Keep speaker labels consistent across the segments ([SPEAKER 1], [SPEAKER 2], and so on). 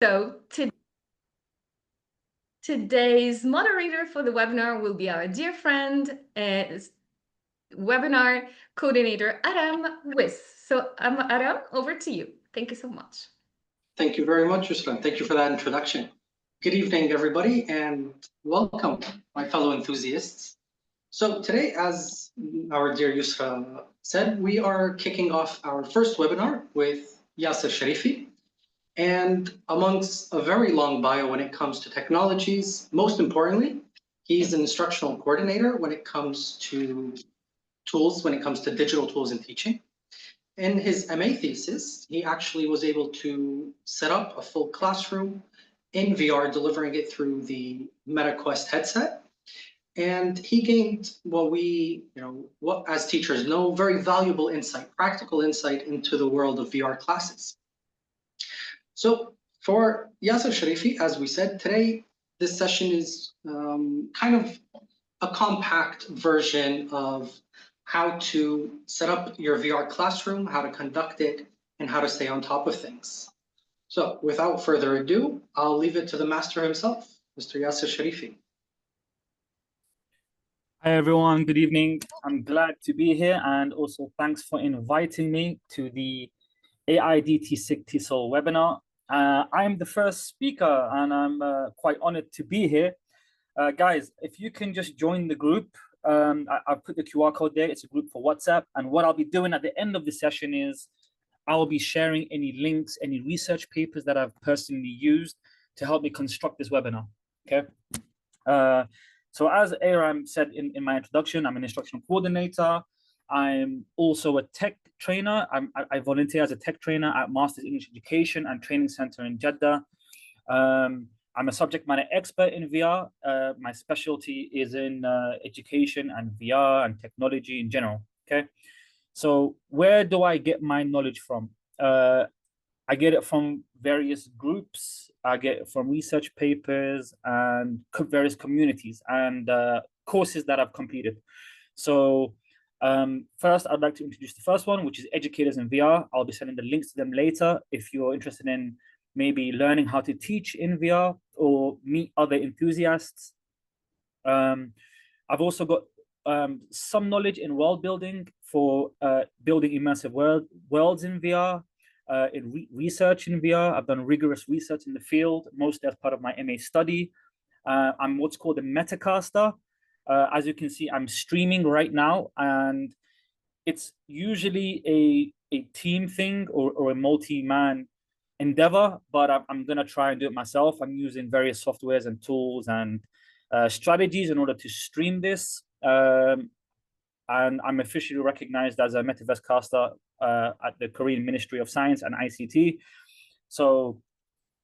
[SPEAKER 1] So today's moderator for the webinar will be our dear friend and webinar coordinator, Aram Wiss. So Aram, over to you. Thank you so much.
[SPEAKER 2] Thank you very much, Ruslan. Thank you for that introduction. Good evening, everybody, and welcome, my fellow enthusiasts. So today, as our dear Yusra said, we are kicking off our first webinar with Yassir Cherifi. And amongst a very long bio when it comes to technologies, most importantly, he's an instructional coordinator when it comes to tools, when it comes to digital tools in teaching. In his MA thesis, he actually was able to set up a full classroom in VR, delivering it through the MetaQuest headset. And he gained what we, what as teachers know, very valuable insight, practical insight into the world of VR classes. So for Yassir Cherifi, as we said, today, this session is kind of a compact version of how to set up your VR classroom, how to conduct it, and how to stay on top of things. So without further ado, I'll leave it to the master himself, Mr. Yassir Cherifi.
[SPEAKER 3] Hi everyone, good evening. I'm glad to be here, and also thanks for inviting me to the AIDT SIG TESOL webinar. I'm the first speaker and I'm quite honored to be here. Guys, if you can just join the group, I've put the QR code there. It's a group for WhatsApp. And what I'll be doing at the end of the session is I'll be sharing any links, any research papers that I've personally used to help me construct this webinar, okay? So as Aram said in my introduction, I'm an instructional coordinator. I'm also a tech trainer. I volunteer as a tech trainer at Masters English Education and Training Center in Jeddah. I'm a subject matter expert in VR. My specialty is in education and VR and technology in general, okay? So where do I get my knowledge from? I get it from various groups. I get it from research papers and various communities and courses that I've completed. So first, I'd like to introduce the first one, which is Educators in VR. I'll be sending the links to them later if you're interested in maybe learning how to teach in VR or meet other enthusiasts. I've also got some knowledge in world building for building immersive worlds in VR, in research in VR. I've done rigorous research in the field, mostly as part of my MA study. I'm what's called a metacaster. As you can see, I'm streaming right now, and it's usually a team thing or a multi-man endeavor, but I'm going to try and do it myself. I'm using various softwares and tools and strategies in order to stream this. And I'm officially recognized as a metaverse caster at the Korean Ministry of Science and ICT. So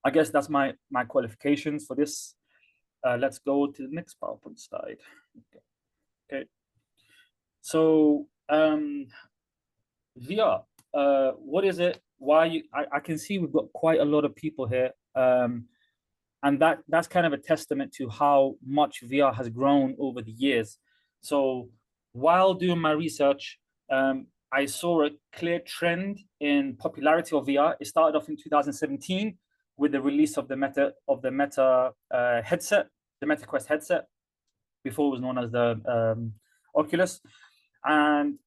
[SPEAKER 3] I guess that's my qualifications for this. Let's go to the next PowerPoint slide. Okay. So VR, what is it? Why I can see we've got quite a lot of people here, and that's kind of a testament to how much VR has grown over the years. So while doing my research, I saw a clear trend in popularity of VR. It started off in 2017 with the release of the Meta headset, the MetaQuest headset. Before it was known as the Oculus, and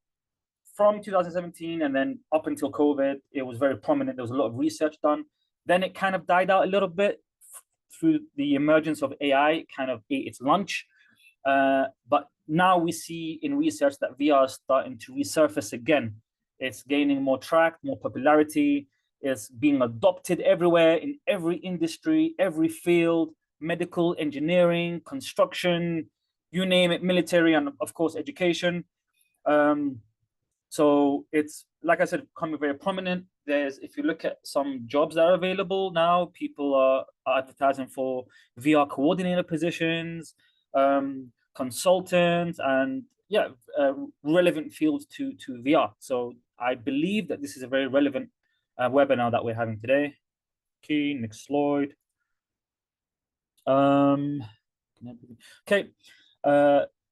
[SPEAKER 3] from 2017 and then up until COVID, it was very prominent. There was a lot of research done. Then it kind of died out a little bit through the emergence of AI. It kind of ate its lunch. But now we see in research that VR is starting to resurface again. It's gaining more traction, more popularity. It's being adopted everywhere, in every industry, every field, medical, engineering, construction, you name it, military, and of course, education. So it's, like I said, becoming very prominent. If you look at some jobs that are available now, people are advertising for VR coordinator positions, consultants, and yeah, relevant fields to VR. So I believe that this is a very relevant webinar that we're having today. Okay, next slide. Okay.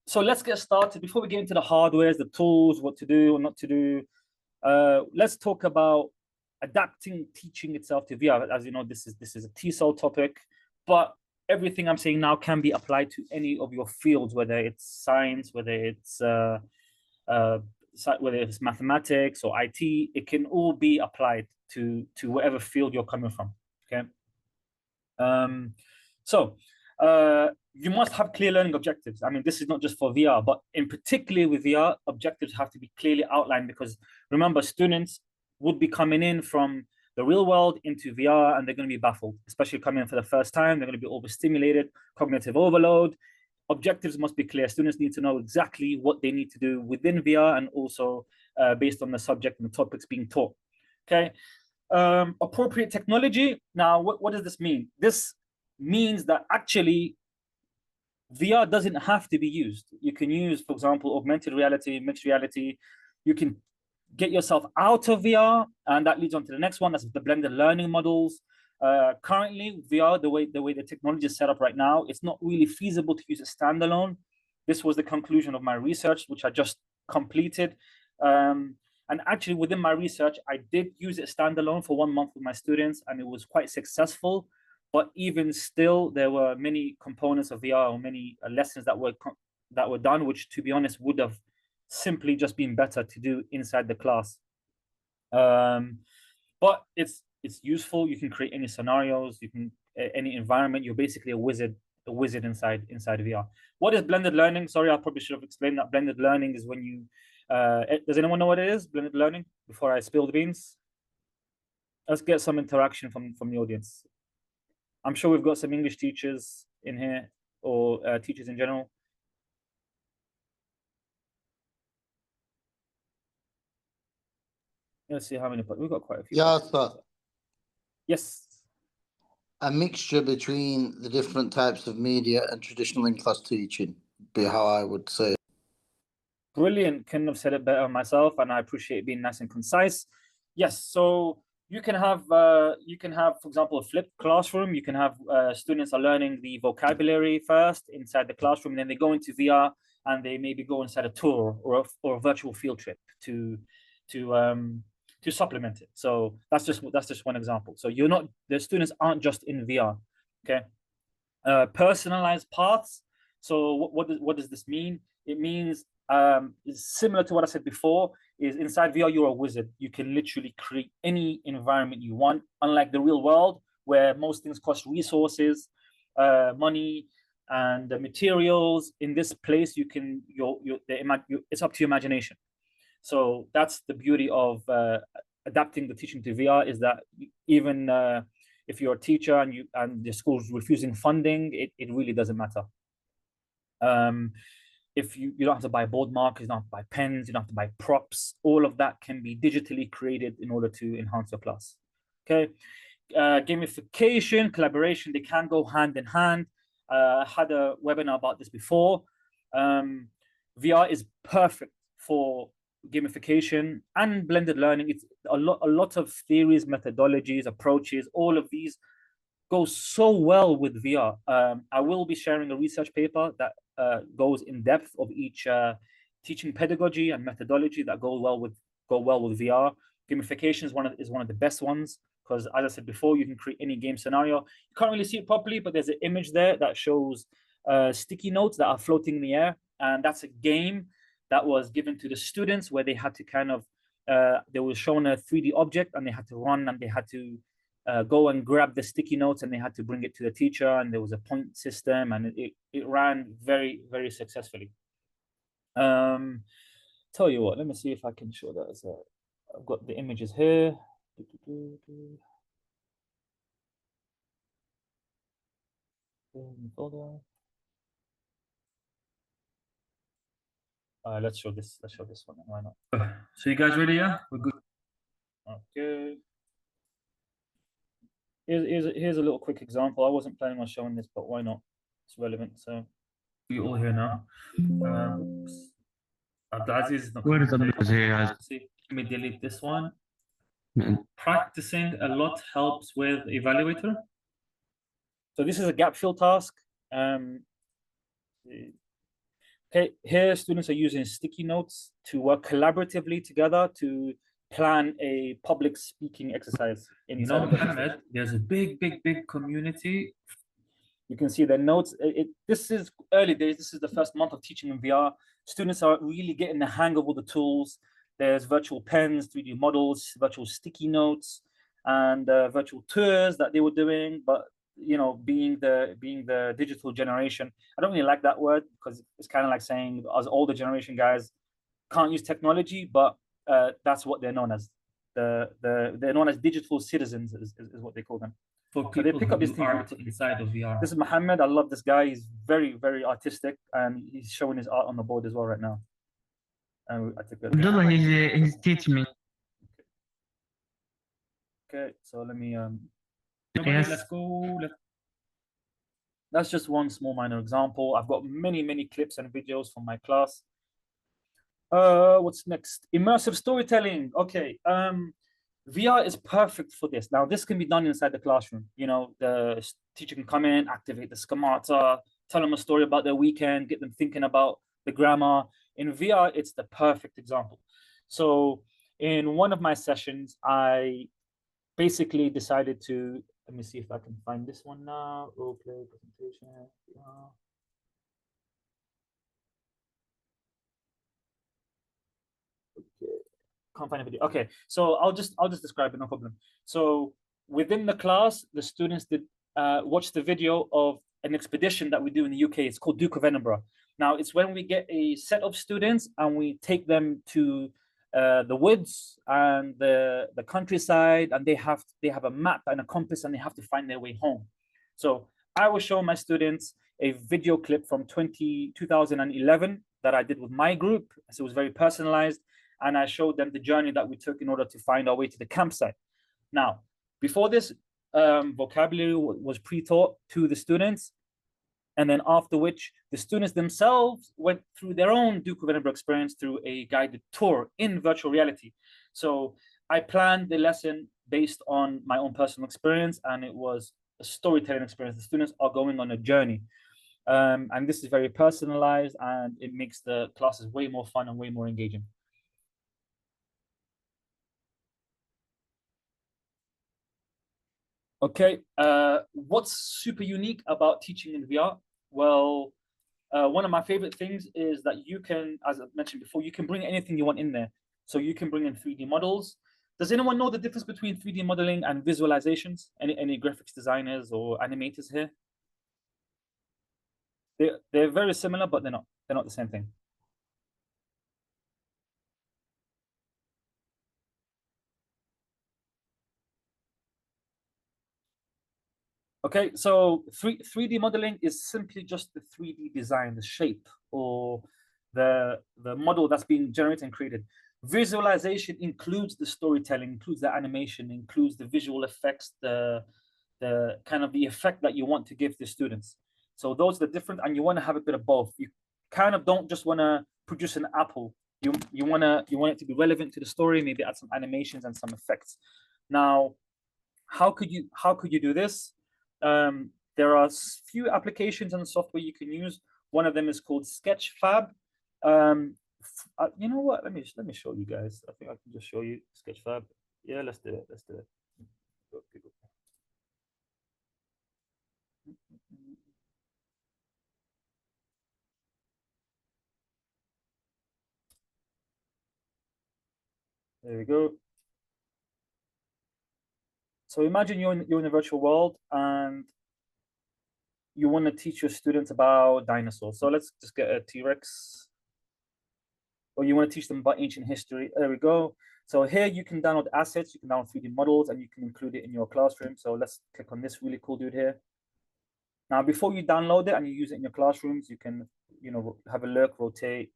[SPEAKER 3] So let's get started. Before we get into the hardwares, the tools, what to do or not to do, let's talk about adapting teaching itself to VR. As you know, this is a TESOL topic, but everything I'm saying now can be applied to any of your fields, whether it's science, whether it's mathematics or IT. It can all be applied to whatever field you're coming from. Okay. So you must have clear learning objectives. I mean, this is not just for VR, but in particular with VR, objectives have to be clearly outlined, because remember, students would be coming in from the real world into VR and they're going to be baffled, especially coming in for the first time. They're going to be overstimulated, cognitive overload. Objectives must be clear. Students need to know exactly what they need to do within VR, and also based on the subject and the topics being taught. Okay. Appropriate technology. Now, what does this mean? This means that actually VR doesn't have to be used. You can use, for example, augmented reality, mixed reality. You can get yourself out of VR, and that leads on to the next one. That's the blended learning models. Currently, VR, the way the technology is set up right now, it's not really feasible to use it standalone. This was the conclusion of my research, which I just completed. And actually, within my research, I did use it standalone for 1 month with my students, and it was quite successful. But even still, there were many components of VR, or many lessons that were done, which, to be honest, would have simply just been better to do inside the class. But it's useful. You can create any scenarios. You can any environment. You're basically a wizard inside VR. What is blended learning? Sorry, I probably should have explained that. Blended learning is when you does anyone know what it is? Blended learning, before I spill the beans. Let's get some interaction from the audience. I'm sure we've got some English teachers in here, or teachers in general. Let's see how many, but we've got quite a few.
[SPEAKER 4] Yeah, sir.
[SPEAKER 3] Yes.
[SPEAKER 4] A mixture between the different types of media and traditional in-class teaching would be how I would say.
[SPEAKER 3] Brilliant. Couldn't have said it better myself, and I appreciate being nice and concise. Yes, so you can have, for example, a flipped classroom. You can have students are learning the vocabulary first inside the classroom, and then they go into VR and they maybe go inside a tour or a virtual field trip to supplement it. So that's just one example. So the students aren't just in VR. Okay. Personalized paths. So what does this mean? It means similar to what I said before, is inside VR, you're a wizard. You can literally create any environment you want, unlike the real world, where most things cost resources, money, and the materials. In this place, you can, it's up to your imagination. So that's the beauty of adapting the teaching to VR, is that even if you're a teacher and the school's refusing funding, it really doesn't matter. If you don't have to buy board markers, you don't have to buy pens, you don't have to buy props. All of that can be digitally created in order to enhance your class. Okay. Gamification, collaboration, they can go hand in hand. I had a webinar about this before. VR is perfect for gamification and blended learning. It's a lot of theories, methodologies, approaches, all of these go so well with VR. I will be sharing a research paper that goes in depth of each teaching pedagogy and methodology that go well with VR. Gamification is one of the best ones, because as I said before, you can create any game scenario. You can't really see it properly, but there's an image there that shows sticky notes that are floating in the air, and that's a game that was given to the students, where they had to kind of they were shown a 3D object, and they had to run, and they had to go and grab the sticky notes, and they had to bring it to the teacher, and there was a point system, and it ran very, very successfully. Tell you what, let me see if I can show that as I've got the images here. Let's show this one. Why not? So you guys ready? Yeah, we're good. Okay. Here's a little quick example. I wasn't planning on showing this, but why not? It's relevant. So you're all here now. Abdulaziz is not.
[SPEAKER 5] Where is Abdulaziz here, guys?
[SPEAKER 3] See, let me delete this one. Practicing a lot helps with evaluator. So this is a gap fill task. Okay, here students are using sticky notes to work collaboratively together to plan a public speaking exercise inside the
[SPEAKER 5] Mohammed, there's a big community.
[SPEAKER 3] You can see the notes. This is early days. This is the first month of teaching in VR. Students are really getting the hang of all the tools. There's virtual pens, 3D models, virtual sticky notes, and virtual tours that they were doing. But you know, being the digital generation, I don't really like that word because it's kind of like saying us older generation guys can't use technology, but that's what they're known as. They're known as digital citizens is what they call them.
[SPEAKER 5] For
[SPEAKER 3] So
[SPEAKER 5] people
[SPEAKER 3] they pick up this
[SPEAKER 5] who
[SPEAKER 3] thing
[SPEAKER 5] are
[SPEAKER 3] really quickly.
[SPEAKER 5] inside of VR.
[SPEAKER 3] This is Mohammed. I love this guy. He's very, very artistic, and he's showing his art on the board as well right now. And I took a
[SPEAKER 6] Abdullah, he's teaching me.
[SPEAKER 3] Okay, so let me
[SPEAKER 6] Yes.
[SPEAKER 5] Let's go.
[SPEAKER 3] that's just one small minor example. I've got many clips and videos from my class. What's next? Immersive storytelling. Okay. VR is perfect for this. Now, this can be done inside the classroom. You know, the teacher can come in, activate the schemata, tell them a story about their weekend, get them thinking about the grammar. In VR, it's the perfect example. So in one of my sessions, I basically decided to, let me see if I can find this one now. Role play, presentation. VR. Okay. Can't find a video. Okay, so I'll just describe it, no problem. So within the class, the students did watch the video of an expedition that we do in the UK. It's called Duke of Edinburgh. Now it's when we get a set of students and we take them to the woods and the countryside, and they have a map and a compass, and they have to find their way home. So I will show my students a video clip from 2011 that I did with my group. So it was very personalized. And I showed them the journey that we took in order to find our way to the campsite. Now, before this, vocabulary was pre-taught to the students, and then after which the students themselves went through their own Duke of Edinburgh experience through a guided tour in virtual reality. So I planned the lesson based on my own personal experience, and it was a storytelling experience. The students are going on a journey. And this is very personalized, and it makes the classes way more fun and way more engaging. Okay, what's super unique about teaching in VR? Well, one of my favorite things is that you can, as I mentioned before, you can bring anything you want in there. So you can bring in 3D models. Does anyone know the difference between 3D modeling and visualizations? Any graphics designers or animators here? They're very similar, but they're not the same thing. Okay, so 3D modeling is simply just the 3D design, the shape, or the model that's being generated and created. Visualization includes the storytelling, includes the animation, includes the visual effects, the kind of the effect that you want to give the students. So those are the different, and you want to have a bit of both. You kind of don't just want to produce an apple. You want it to be relevant to the story, maybe add some animations and some effects. Now, how could you do this? There are few applications and software you can use. One of them is called Sketchfab. You know what? Let me show you guys. I think I can just show you Sketchfab. Yeah, let's do it. There we go. So imagine you're in a virtual world and you want to teach your students about dinosaurs. So let's just get a T-Rex. Or you want to teach them about ancient history. There we go. So here you can download assets, you can download 3D models, and you can include it in your classroom. So let's click on this really cool dude here. Now, before you download it and you use it in your classrooms, you can, have a look, rotate,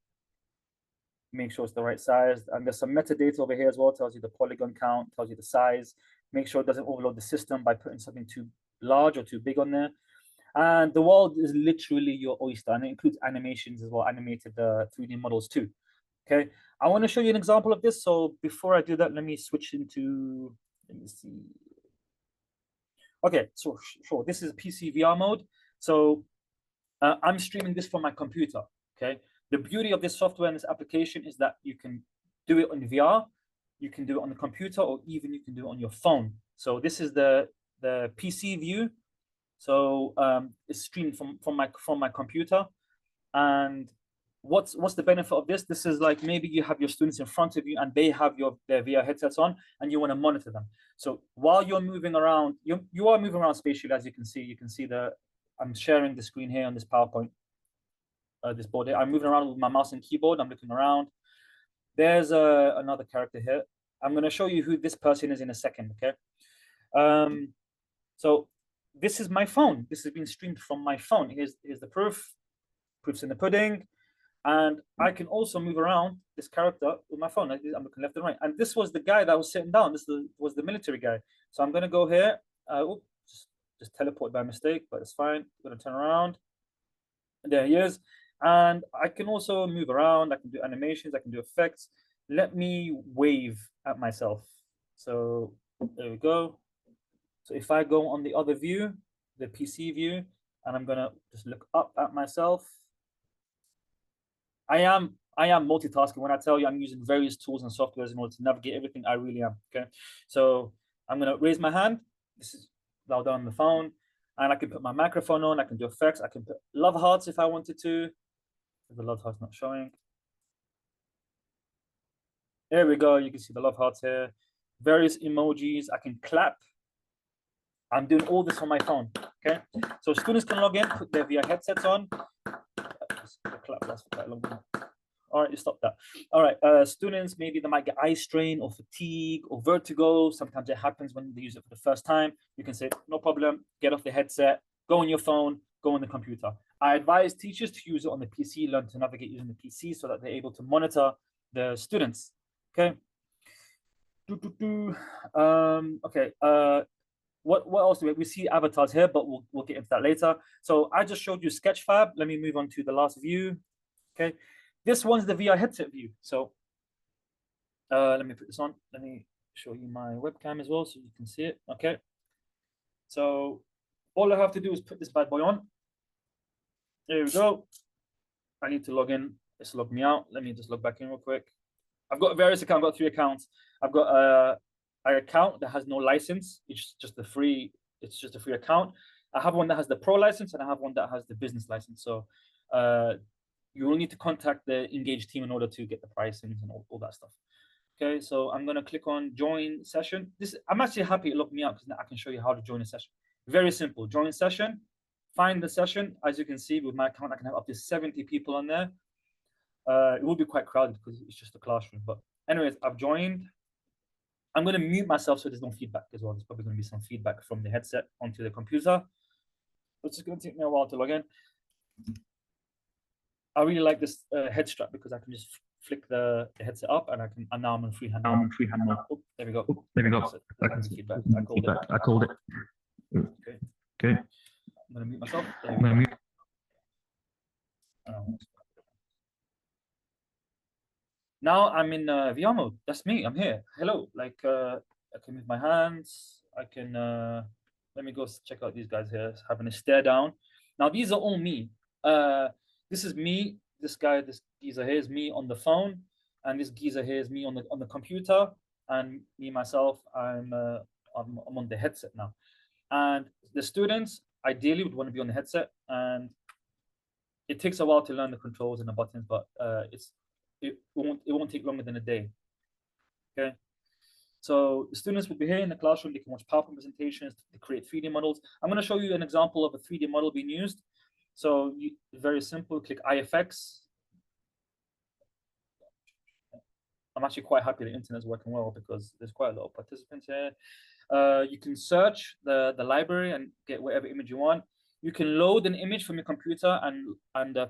[SPEAKER 3] make sure it's the right size. And there's some metadata over here as well, tells you the polygon count, tells you the size. Make sure it doesn't overload the system by putting something too large or too big on there. And the world is literally your oyster, and it includes animations as well, animated 3D models too. Okay, I want to show you an example of this. So before I do that, let me switch into, let me see. Okay, so sure, this is PC VR mode. So I'm streaming this from my computer, okay? The beauty of this software and this application is that you can do it in VR. You can do it on the computer, or even you can do it on your phone. So this is the PC view. So it's streamed from my computer. And what's the benefit of this? This is like, maybe you have your students in front of you and they have their VR headsets on, and you want to monitor them. So while you're moving around, you are moving around spatially, as you can see. You can see I'm sharing the screen here on this PowerPoint, this board here. I'm moving around with my mouse and keyboard. I'm looking around. There's another character here. I'm going to show you who this person is in a second, okay? So this is my phone. This has been streamed from my phone. Here's the proof. Proof's in the pudding. And I can also move around this character with my phone. I'm looking left and right. And this was the guy that was sitting down. This was the military guy. So I'm going to go here. Just teleport by mistake, but it's fine. I'm going to turn around. And there he is. And I can also move around. I can do animations. I can do effects. Let me wave at myself. So there we go. So if I go on the other view, the PC view, and I'm going to just look up at myself, I am multitasking. When I tell you I'm using various tools and softwares in order to navigate everything, I really am. Okay, so I'm gonna raise my hand. This is now down on the phone, and I can put my microphone on. I can do effects. I can put love hearts if I wanted to. The love heart's not showing. There we go. You can see the love hearts here. Various emojis. I can clap. I'm doing all this on my phone. Okay, so students can log in, put their VR headsets on. Clap lasts for quite a long time. All right, you stop that. All right, students, maybe they might get eye strain or fatigue or vertigo. Sometimes it happens when they use it for the first time. You can say, no problem, get off the headset, go on your phone, go on the computer. I advise teachers to use it on the PC, learn to navigate using the PC so that they're able to monitor the students. Okay. Okay. What else do we see? Avatars here, but we'll get into that later. So I just showed you Sketchfab. Let me move on to the last view. Okay, this one's the VR headset view. So let me put this on. Let me show you my webcam as well so you can see it. Okay, so all I have to do is put this bad boy on. There we go. I need to log in. It's logged me out. Let me just log back in real quick. I've got various accounts. I've got 3 accounts. I've got an account that has no license. It's just a free account. I have one that has the pro license, and I have one that has the business license. So you will need to contact the Engage team in order to get the pricing and all that stuff. Okay, so I'm going to click on join session. I'm actually happy it logged me out because now I can show you how to join a session. Very simple. Join session. Find the session. As you can see, with my account, I can have up to 70 people on there. It will be quite crowded because it's just a classroom. But anyways, I've joined. I'm going to mute myself so there's no feedback as well. There's probably going to be some feedback from the headset onto the computer. It's just going to take me a while to log in. I really like this head strap because I can just flick the headset up, and now I'm on freehand. Oh, there we go.
[SPEAKER 6] There we go.
[SPEAKER 3] So that's the feedback.
[SPEAKER 6] I called it.
[SPEAKER 3] Okay.
[SPEAKER 6] Okay.
[SPEAKER 3] I'm going to mute myself. Now I'm in VR mode. That's me. I'm here. Hello. Like I can move my hands. I can let me go check out these guys here having a stare down. Now these are all me. This is me. This guy, this geezer here is me on the phone, and this geezer here is me on the computer, and me myself. I'm on the headset now, and the students ideally would want to be on the headset, and it takes a while to learn the controls and the buttons, but it won't take longer than a day. Okay, so the students will be here in the classroom. They can watch PowerPoint presentations, they create 3D models. I'm going to show you an example of a 3D model being used. So very simple. Click IFX. I'm actually quite happy the internet is working well because there's quite a lot of participants here. You can search the library and get whatever image you want. You can load an image from your computer and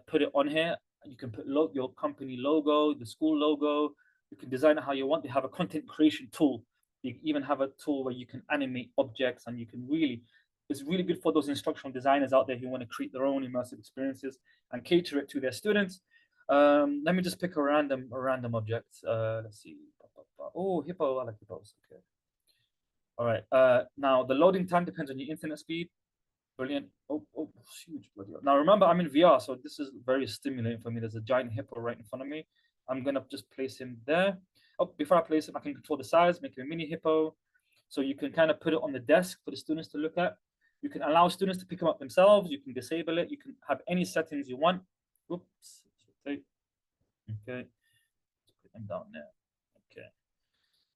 [SPEAKER 3] put it on here. You can put your company logo, the school logo. You can design it how you want. They have a content creation tool. You even have a tool where you can animate objects, and you can it's really good for those instructional designers out there who want to create their own immersive experiences and cater it to their students. Let me just pick a random object. Let's see. Oh, hippo. I like hippos. Okay. All right. Now the loading time depends on your internet speed. Brilliant. Oh, huge bloody hell. Now remember, I'm in VR, so this is very stimulating for me. There's a giant hippo right in front of me. I'm gonna just place him there. Oh, before I place it, I can control the size, make it a mini hippo. So you can kind of put it on the desk for the students to look at. You can allow students to pick them up themselves. You can disable it. You can have any settings you want. Oops. Okay. Put them down there. Okay.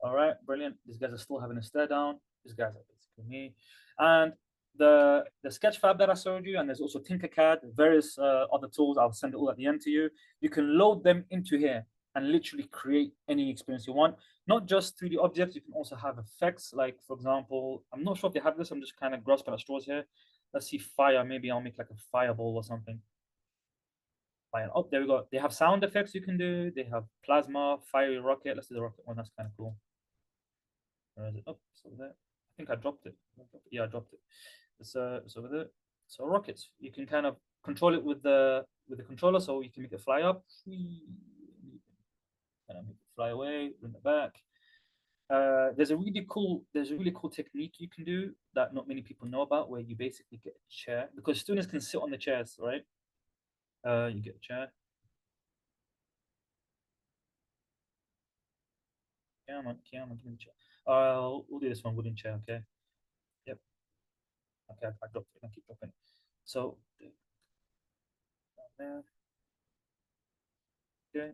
[SPEAKER 3] All right. Brilliant. These guys are still having a stare down. These guys are basically me. And the Sketchfab that I showed you, and there's also Tinkercad, various other tools. I'll send it all at the end to you. You can load them into here and literally create any experience you want. Not just 3D objects, you can also have effects. Like, for example, I'm not sure if they have this. I'm just kind of grasping at straws here. Let's see fire. Maybe I'll make like a fireball or something. Fire. Oh, there we go. They have sound effects you can do. They have plasma, fiery rocket. Let's do the rocket one. That's kind of cool. Where is it? Oh, it's over there. I think I dropped it. Yeah, I dropped it. It's over there. So rockets, you can kind of control it with the controller, so you can make it fly up. Kind of make it fly away, bring it back. There's a really cool technique you can do that not many people know about, where you basically get a chair, because students can sit on the chairs, right? You get a chair. Come on, give me the chair. We'll do this one, wooden chair, okay? Yep. Okay, I dropped it. I keep dropping it. So down there. Okay.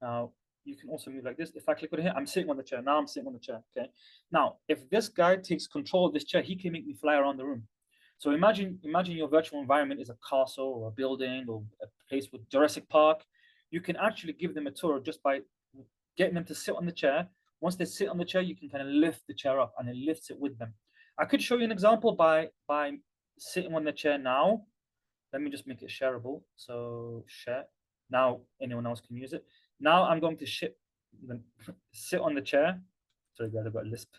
[SPEAKER 3] Now you can also move like this. If I click on here, I'm sitting on the chair. Now I'm sitting on the chair. Okay. Now, if this guy takes control of this chair, he can make me fly around the room. So imagine your virtual environment is a castle or a building or a place with Jurassic Park. You can actually give them a tour just by getting them to sit on the chair. Once they sit on the chair, you can kind of lift the chair up and it lifts it with them. I could show you an example by sitting on the chair now. Let me just make it shareable. So share. Now anyone else can use it. Now I'm going to sit on the chair. Sorry guys, I've got a lisp.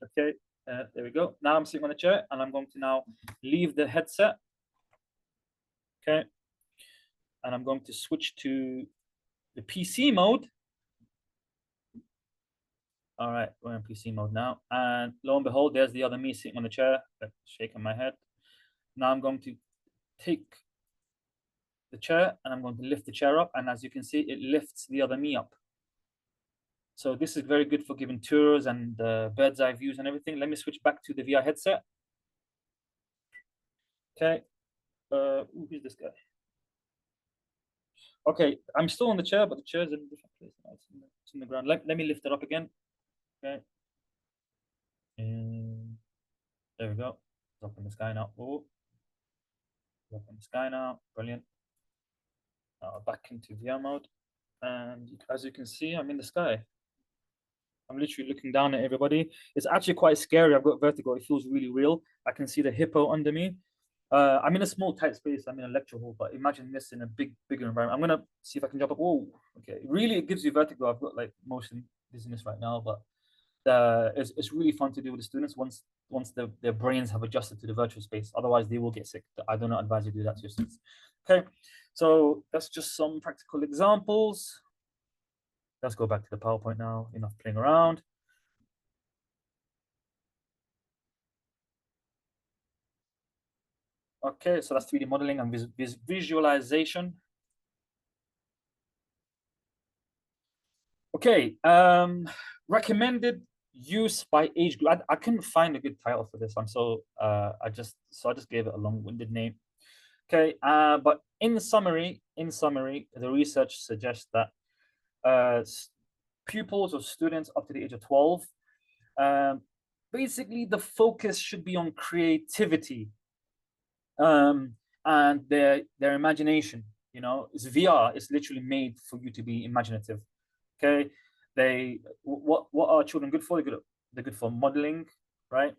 [SPEAKER 3] Okay, there we go. Now I'm sitting on the chair and I'm going to now leave the headset. Okay, and I'm going to switch to the PC mode. All right, we're in PC mode now. And lo and behold, there's the other me sitting on the chair, shaking my head. Now I'm going to take the chair and I'm going to lift the chair up. And as you can see, it lifts the other me up. So this is very good for giving tours and bird's eye views and everything. Let me switch back to the VR headset. Okay, who's this guy? Okay, I'm still on the chair, but the chair's in a different place. It's in the ground. Let me lift it up again. Okay. And there we go. It's up in the sky now. Oh, up in the sky now. Brilliant. Back into VR mode. And as you can see, I'm in the sky. I'm literally looking down at everybody. It's actually quite scary. I've got vertigo. It feels really real. I can see the hippo under me. I'm in a small, tight space. I'm in a lecture hall, but imagine this in a bigger environment. I'm gonna see if I can jump up. Oh, okay. Really, it gives you vertigo. I've got like motion dizziness right now, but it's really fun to do with the students once their brains have adjusted to the virtual space. Otherwise, they will get sick. I do not advise you to do that to your students. Okay, so that's just some practical examples. Let's go back to the PowerPoint now. Enough playing around. Okay, so that's 3D modeling and visualization. Okay, recommended use by age group. I couldn't find a good title for this one, so I just gave it a long-winded name. Okay, but in summary, the research suggests that pupils or students up to the age of 12, basically the focus should be on creativity and their imagination. You know, it's VR. It's literally made for you to be imaginative. Okay, what are children good for? They're good for modeling, right?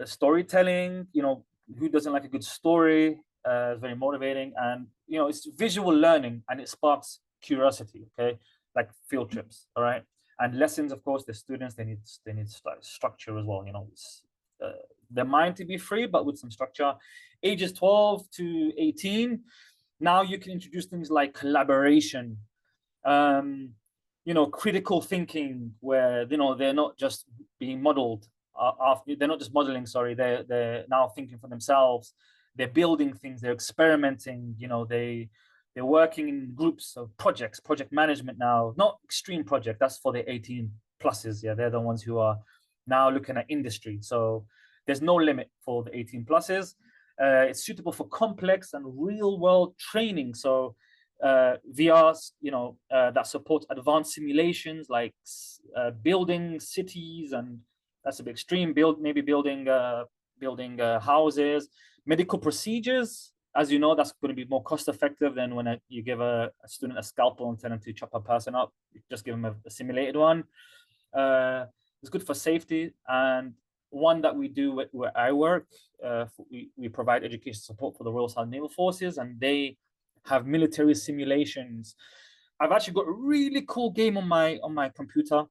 [SPEAKER 3] Storytelling. You know, who doesn't like a good story? It's very motivating, and you know, it's visual learning, and it sparks curiosity. Okay, like field trips. All right, and lessons. Of course, the students they need structure as well. You know, their mind to be free, but with some structure. Ages 12 to 18. Now you can introduce things like collaboration, you know, critical thinking, where you know they're not just being modeled after, they're not just modeling. Sorry, they're now thinking for themselves. They're building things. They're experimenting. You know, they They're working in groups of projects, project management now, not extreme project, that's for the 18 pluses. Yeah, they're the ones who are now looking at industry. So there's no limit for the 18 pluses. It's suitable for complex and real world training. So VRs, that support advanced simulations like building cities, and that's a bit extreme. Maybe building houses, medical procedures. As you know, that's going to be more cost effective than when you give a student a scalpel and tell them to chop a person up. You just give them a simulated one. It's good for safety, and one that we do where I work, we provide education support for the Royal Southern Naval Forces, and they have military simulations. I've actually got a really cool game on my computer.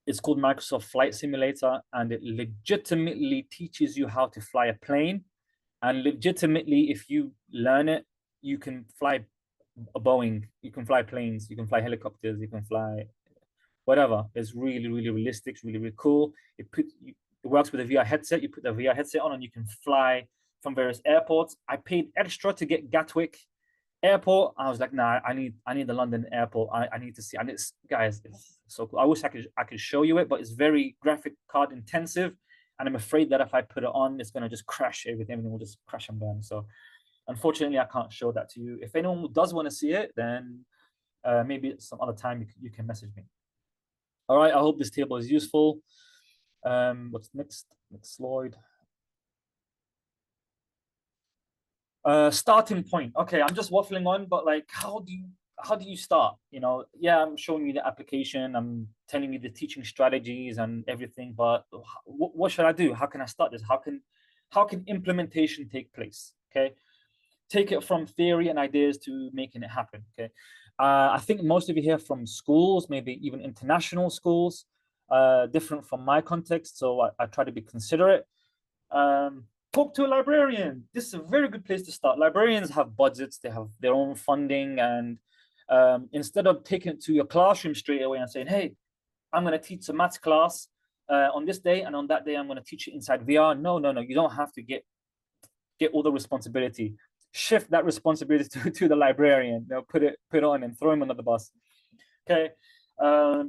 [SPEAKER 3] It's called Microsoft Flight Simulator, and it legitimately teaches you how to fly a plane. And legitimately, if you learn it, you can fly a Boeing, you can fly planes, you can fly helicopters, you can fly whatever. It's really, really realistic, it's really, really cool. It works with a VR headset. You put the VR headset on and you can fly from various airports. I paid extra to get Gatwick Airport. I was like, nah, I need the London airport. I need to see. And it's, guys, it's so cool. I wish I could show you it, but it's very graphic card intensive. And I'm afraid that if I put it on, it's gonna just crash everything will just crash and burn. So unfortunately, I can't show that to you. If anyone does want to see it, then maybe some other time you can message me. All right, I hope this table is useful. What's next? Next slide. Starting point. Okay, I'm just waffling on, but like, how do you start? Yeah, I'm showing you the application, I'm telling you the teaching strategies and everything, but what should I do? How can I start this? How can implementation take place? Okay, take it from theory and ideas to making it happen. Okay, I think most of you here from schools, maybe even international schools, different from my context, so I try to be considerate. Talk to a librarian. This is a very good place to start. Librarians have budgets, they have their own funding, and instead of taking it to your classroom straight away and saying, hey, I'm going to teach a maths class on this day, and on that day I'm going to teach it inside VR. No, you don't have to get all the responsibility. Shift that responsibility to the librarian. Put it on and throw him under the bus. Okay.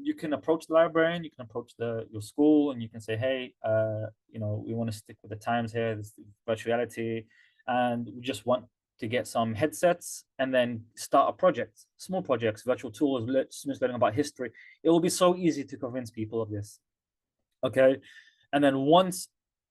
[SPEAKER 3] You can approach the librarian, you can approach your school, and you can say, hey, we want to stick with the times here, this virtual reality, and we just want to get some headsets and then start a project, small projects, virtual tours, students learning about history. It will be so easy to convince people of this. Okay. And then once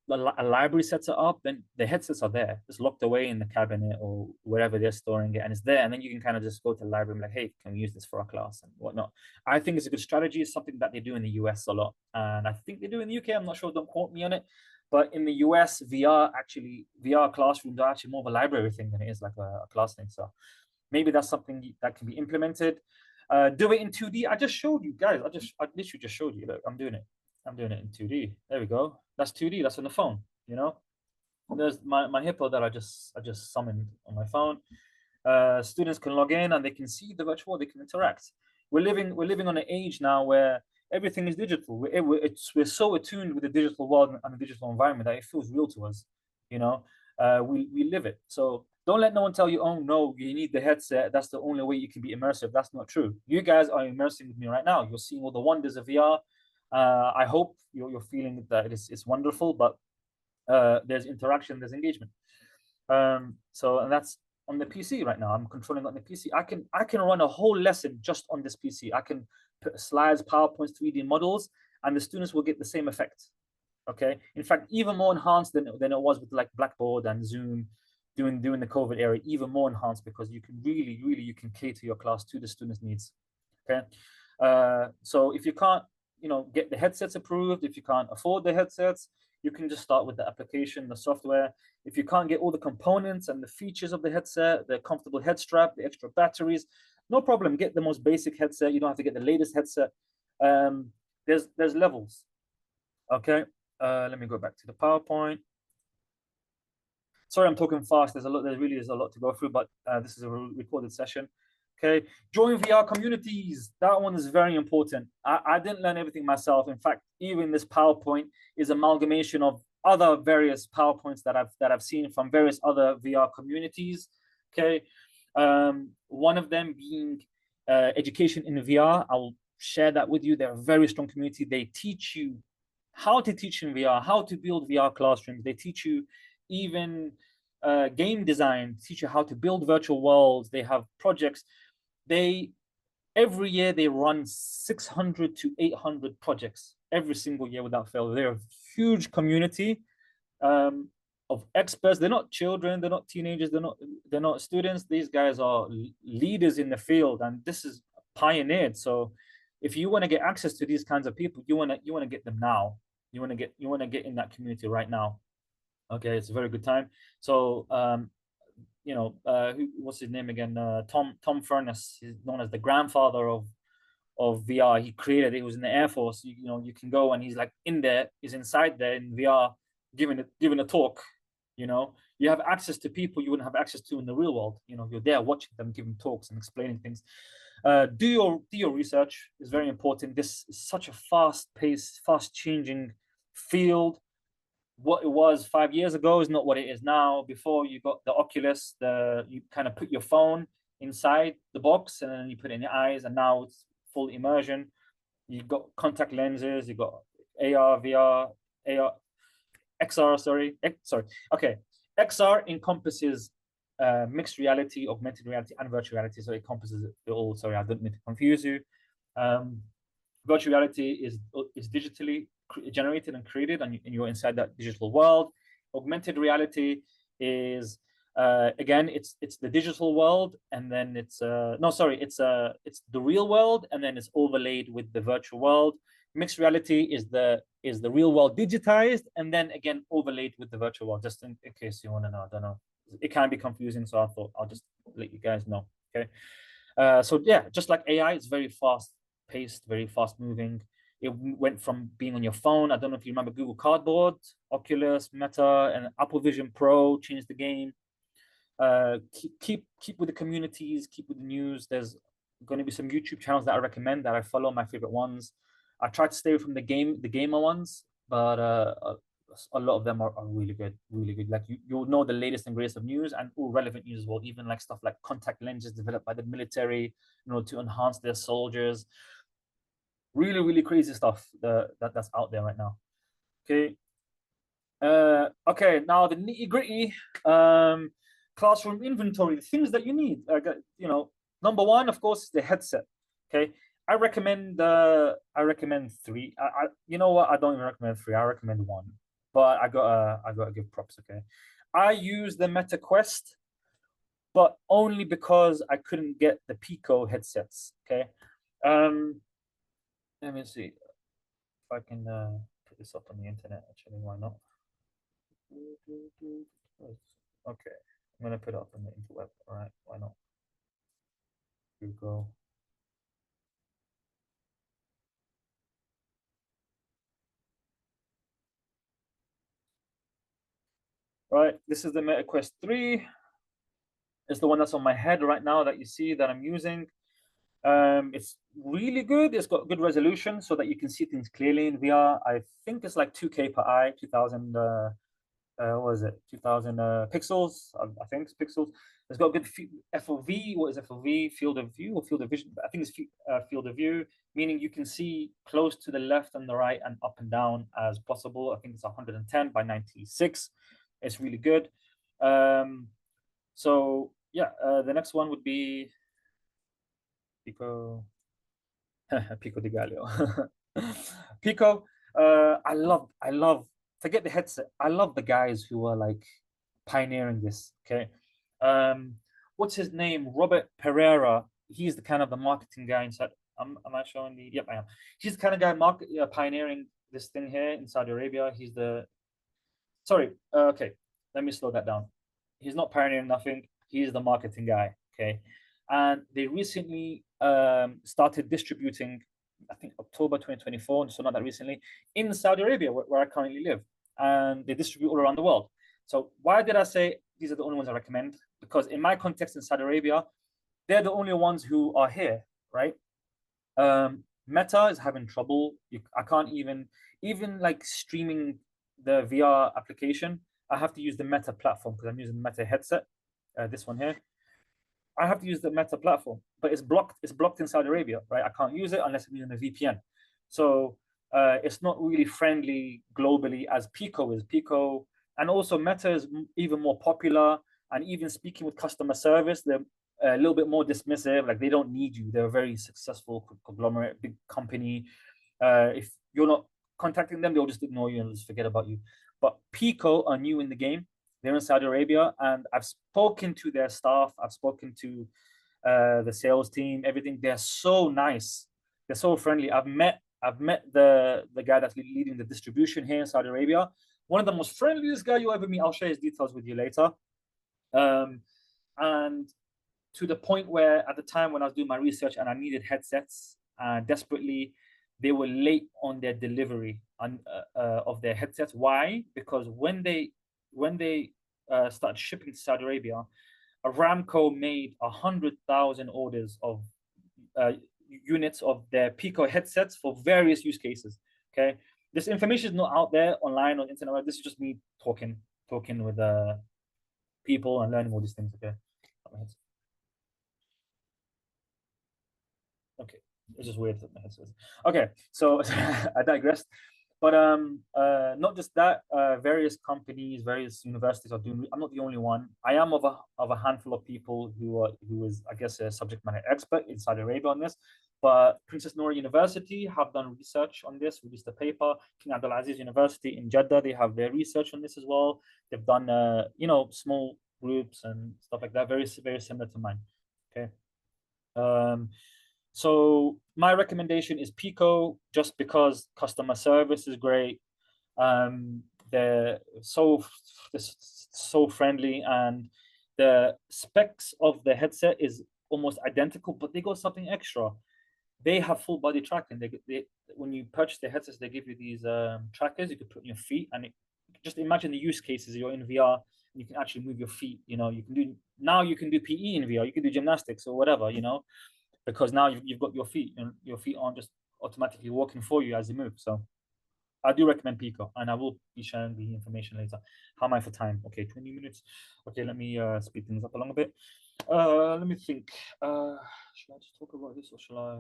[SPEAKER 3] a library sets it up, then the headsets are there, just locked away in the cabinet or wherever they're storing it, and it's there. And then you can kind of just go to the library and be like, hey, can we use this for our class and whatnot. I think it's a good strategy. It's something that they do in the US a lot, and I think they do in the UK. I'm not sure, don't quote me on it, but in the US, VR classrooms are actually more of a library thing than it is like a class thing. So maybe that's something that can be implemented. Do it in 2D. I just showed you guys. I literally just showed you. Look, I'm doing it in 2D. There we go. That's 2D. That's on the phone. There's my hippo that I just summoned on my phone. Students can log in and they can see the virtual world. They can interact. We're living on an age now where everything is digital. We're so attuned with the digital world and the digital environment that it feels real to us. We live it. So don't let no one tell you, oh no, you need the headset. That's the only way you can be immersive. That's not true. You guys are immersing with me right now. You're seeing all the wonders of VR. I hope you're feeling that it's wonderful, but there's interaction, there's engagement. And that's on the PC right now. I'm controlling on the PC. I can run a whole lesson just on this PC. I can put slides, PowerPoints, 3D models, and the students will get the same effect. Okay. In fact, even more enhanced than it was with like Blackboard and Zoom during the COVID era. Even more enhanced because you can really you can cater your class to the students' needs. Okay. So if you can't get the headsets approved, if you can't afford the headsets, you can just start with the application, the software. If you can't get all the components and the features of the headset, the comfortable head strap, the extra batteries, no problem. Get the most basic headset. You don't have to get the latest headset. There's levels. Okay. Let me go back to the PowerPoint. Sorry, I'm talking fast. There really is a lot to go through, but this is a recorded session. Okay, join VR communities. That one is very important. I didn't learn everything myself. In fact, even this PowerPoint is amalgamation of other various PowerPoints that I've seen from various other VR communities. Okay, One of them being education in VR. I'll share that with you. They're a very strong community. They teach you how to teach in VR, how to build VR classrooms. They teach you even game design, teach you how to build virtual worlds. They have projects. Every year they run 600 to 800 projects every single year without fail. They're a huge community of experts. They're not children, they're not teenagers, they're not students. These guys are leaders in the field, and this is pioneered. So if you want to get access to these kinds of people, you want to get them now. You want to get in that community right now. Okay, it's a very good time. So what's his name again? Tom Furness. He's known as the grandfather of VR. He created it. He was in the Air Force. You can go, and he's like he's inside there in VR, giving a talk. You have access to people you wouldn't have access to in the real world. You're there watching them giving talks and explaining things. Do your research. It's very important. This is such a fast-paced, fast-changing field. What it was 5 years ago is not what it is now. Before, you got the Oculus, you kind of put your phone inside the box and then you put it in your eyes, and now it's full immersion. You've got contact lenses, you've got AR, VR, Okay, XR encompasses mixed reality, augmented reality, and virtual reality. So it encompasses it all. Sorry, I didn't mean to confuse you. Virtual reality is digitally generated and created, and you're inside that digital world. Augmented reality is again, it's the digital world, and then it's the real world, and then it's overlaid with the virtual world. Mixed reality is the real world digitized, and then again overlaid with the virtual world. Just in case you want to know, I don't know, it can be confusing, so I thought I'll just let you guys know. Okay, so yeah, just like AI, it's very fast paced, very fast moving. It went from being on your phone. I don't know if you remember Google Cardboard, Oculus, Meta, and Apple Vision Pro changed the game. Keep with the communities, keep with the news. There's going to be some YouTube channels that I recommend that I follow, my favorite ones. I try to stay away from the gamer ones, but a lot of them are really good, really good. Like you'll know the latest and greatest of news, and all relevant news as well. Even like stuff like contact lenses developed by the military, to enhance their soldiers. Really, really crazy stuff that's out there right now. Okay. Okay, now the nitty-gritty classroom inventory, the things that you need. Number one, of course, is the headset. Okay, I recommend three. You know what? I don't even recommend three. I recommend one. But I gotta give props. Okay, I use the Meta Quest, but only because I couldn't get the Pico headsets. Okay, let me see if I can put this up on the internet. Actually, why not? Okay, I'm gonna put it up on the interweb. All right, why not? Here we go. All right, this is the Meta Quest 3. It's the one that's on my head right now that you see that I'm using. It's really good. It's got good resolution so that you can see things clearly in VR. I think it's like 2K per eye, 2000 what is it, 2000 pixels. I think it's pixels. It's got good FOV. What is FOV? Field of view or field of vision? I think it's field of view, meaning you can see close to the left and the right and up and down as possible. I think it's 110 by 96. It's really good. So yeah, the next one would be Pico. Pico di Gallo. Pico. I love. Forget the headset. I love the guys who are like pioneering this. Okay. What's his name? Robert Pereira. He's the kind of the marketing guy inside. Am I showing the? Yep, I am. He's the kind of guy pioneering this thing here in Saudi Arabia. He's the. Sorry. Okay. Let me slow that down. He's not pioneering nothing. He's the marketing guy. Okay. And they recently started distributing, I think October 2024, so not that recently, in Saudi Arabia, where I currently live. And they distribute all around the world. So why did I say these are the only ones I recommend? Because in my context in Saudi Arabia, they're the only ones who are here, right? Meta is having trouble. I can't even like streaming the VR application. I have to use the Meta platform because I'm using the Meta headset, this one here. I have to use the Meta platform, but it's blocked. It's blocked in Saudi Arabia, right? I can't use it unless I'm using a VPN. So it's not really friendly globally as Pico is. Pico, and also Meta is even more popular. And even speaking with customer service, they're a little bit more dismissive. Like they don't need you. They're a very successful conglomerate, big company. If you're not contacting them, they'll just ignore you and just forget about you. But Pico are new in the game. They're in Saudi Arabia, and I've spoken to their staff. I've spoken to the sales team. Everything. They're so nice. They're so friendly. I've met the guy that's leading the distribution here in Saudi Arabia. One of the most friendliest guy you ever meet. I'll share his details with you later. And to the point where at the time when I was doing my research and I needed headsets desperately, they were late on their delivery of their headsets. Why? Because when they started shipping to Saudi Arabia, Aramco made 100,000 orders of units of their Pico headsets for various use cases. Okay, this information is not out there online on internet. This is just me talking with people and learning all these things. Okay, it's just weird that my headset. Okay, so I digressed. But not just that, various companies, various universities are doing. I'm not the only one. I am of a handful of people who is, I guess, a subject matter expert in Saudi Arabia on this. But Princess Noor University have done research on this, released a paper. King Abdulaziz University in Jeddah, they have their research on this as well. They've done, small groups and stuff like that, very similar to mine. Okay. So my recommendation is Pico, just because customer service is great. They're so friendly, and the specs of the headset is almost identical, but they got something extra. They have full body tracking. They when you purchase the headsets, they give you these trackers you can put on your feet, and just imagine the use cases. You're in VR, and you can actually move your feet. You can do PE in VR. You can do gymnastics or whatever. Because now you've got your feet, and your feet aren't just automatically walking for you as you move. So I do recommend Pico, and I will be sharing the information later. How am I for time? Okay, 20 minutes. Okay, let me speed things up along a bit. Let me think. Should I just talk about this, or shall I?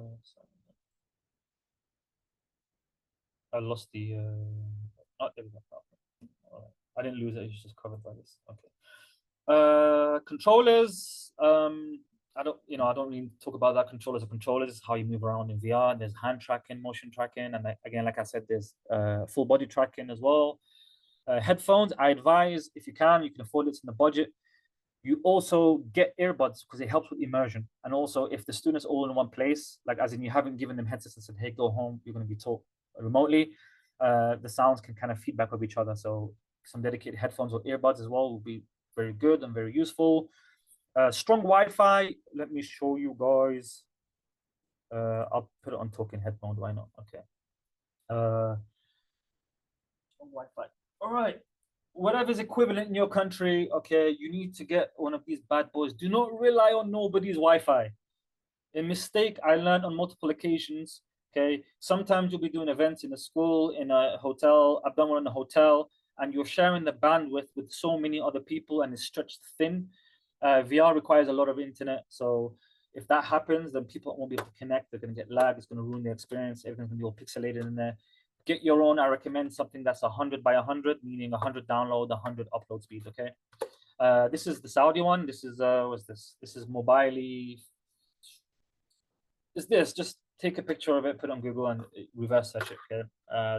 [SPEAKER 3] I lost the. Oh, there we go. All right. I didn't lose it. It's just covered by this. Okay. Controllers. I don't really talk about that. Controllers are controllers, how you move around in VR. There's hand tracking, motion tracking, and again, like I said, there's full body tracking as well. Headphones, I advise, if you can afford it, it's in the budget. You also get earbuds because it helps with immersion. And also, if the students are all in one place, like as in you haven't given them headsets and said, hey, go home, you're going to be taught remotely, the sounds can kind of feedback with each other. So some dedicated headphones or earbuds as well will be very good and very useful. Strong Wi-Fi. Let me show you guys. I'll put it on talking head mode. Why not? Okay. Strong Wi-Fi. All right. Whatever's equivalent in your country, okay, you need to get one of these bad boys. Do not rely on nobody's Wi-Fi. A mistake I learned on multiple occasions. Okay. Sometimes you'll be doing events in a school, in a hotel. I've done one in a hotel, and you're sharing the bandwidth with so many other people, and it's stretched thin. VR requires a lot of internet, so if that happens, then people won't be able to connect. They're going to get lag. It's going to ruin the experience. Everything's going to be all pixelated in there. Get your own. I recommend something that's 100 by 100, meaning 100 download, 100 upload speed. Okay. This is the Saudi one. This is what's this? This is Mobily. Is this? Just take a picture of it, put it on Google, and reverse search it. Okay.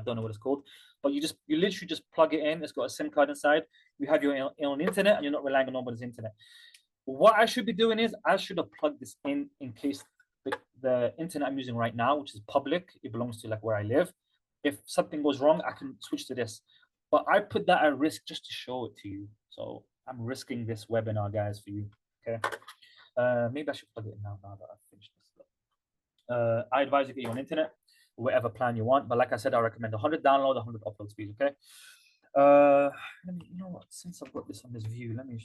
[SPEAKER 3] Don't know what it's called, but you literally just plug it in. It's got a SIM card inside. You have your own internet, and you're not relying on nobody's internet. What I should be doing is I should have plugged this in case the internet I'm using right now, which is public, it belongs to like where I live. If something goes wrong, I can switch to this. But I put that at risk just to show it to you. So I'm risking this webinar, guys, for you. Okay. Maybe I should plug it in now that I've finished this. I advise you get your own internet, whatever plan you want. But like I said, I recommend 100 download, 100 upload speed. Okay. Let me, you know what? Since I've got this on this view, let me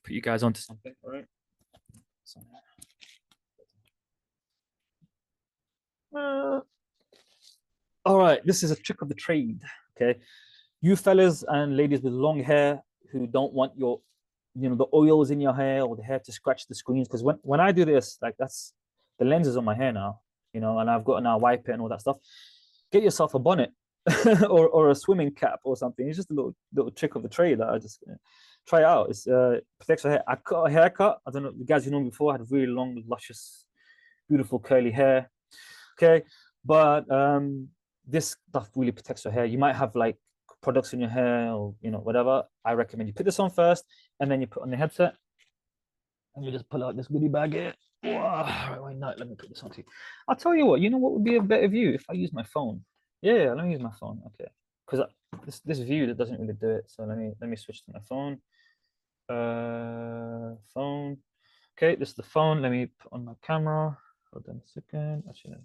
[SPEAKER 3] put you guys onto something. All right. So, all right. This is a trick of the trade. Okay, you fellas and ladies with long hair who don't want your the oils in your hair or the hair to scratch the screens. Because when I do this, like that's the lens is on my hair now, and I've got to now wipe it and all that stuff. Get yourself a bonnet or a swimming cap or something. It's just a little trick of the trade that I just try it out. It's protects your hair. I cut a haircut. I don't know, the guys you know me before, I had really long, luscious, beautiful curly hair. Okay, but this stuff really protects your hair. You might have like products in your hair or whatever. I recommend you put this on first, and then you put on the headset, and you just pull out this goodie bag here. Right, why not? Let me put this on to you. I'll tell you what. You know what would be a better view if I use my phone. Yeah, let me use my phone. Okay, because this view that doesn't really do it. So let me switch to my phone. Phone. Okay, this is the phone. Let me put on my camera. Hold on a second. Actually,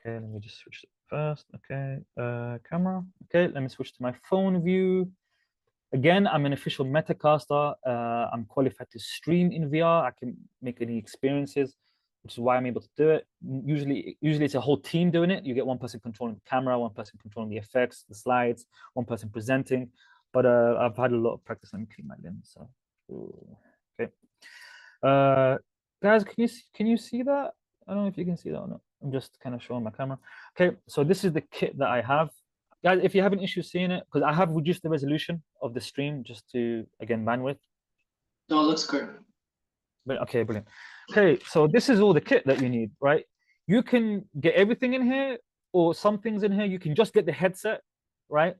[SPEAKER 3] okay, let me just switch it first. Okay, camera. Okay, let me switch to my phone view. Again, I'm an official Metacaster. I'm qualified to stream in VR. I can make any experiences, which is why I'm able to do it. Usually it's a whole team doing it. You get one person controlling the camera, one person controlling the effects, the slides, one person presenting. But I've had a lot of practice. Let me clean my lens. So, okay. Guys, can you see that? I don't know if you can see that or not. I'm just kind of showing my camera. Okay, so this is the kit that I have. Guys, if you have an issue seeing it, because I have reduced the resolution of the stream just to, again, bandwidth.
[SPEAKER 2] No, it looks good.
[SPEAKER 3] But okay, brilliant. Okay, so this is all the kit that you need, right? You can get everything in here, or some things in here. You can just get the headset, right?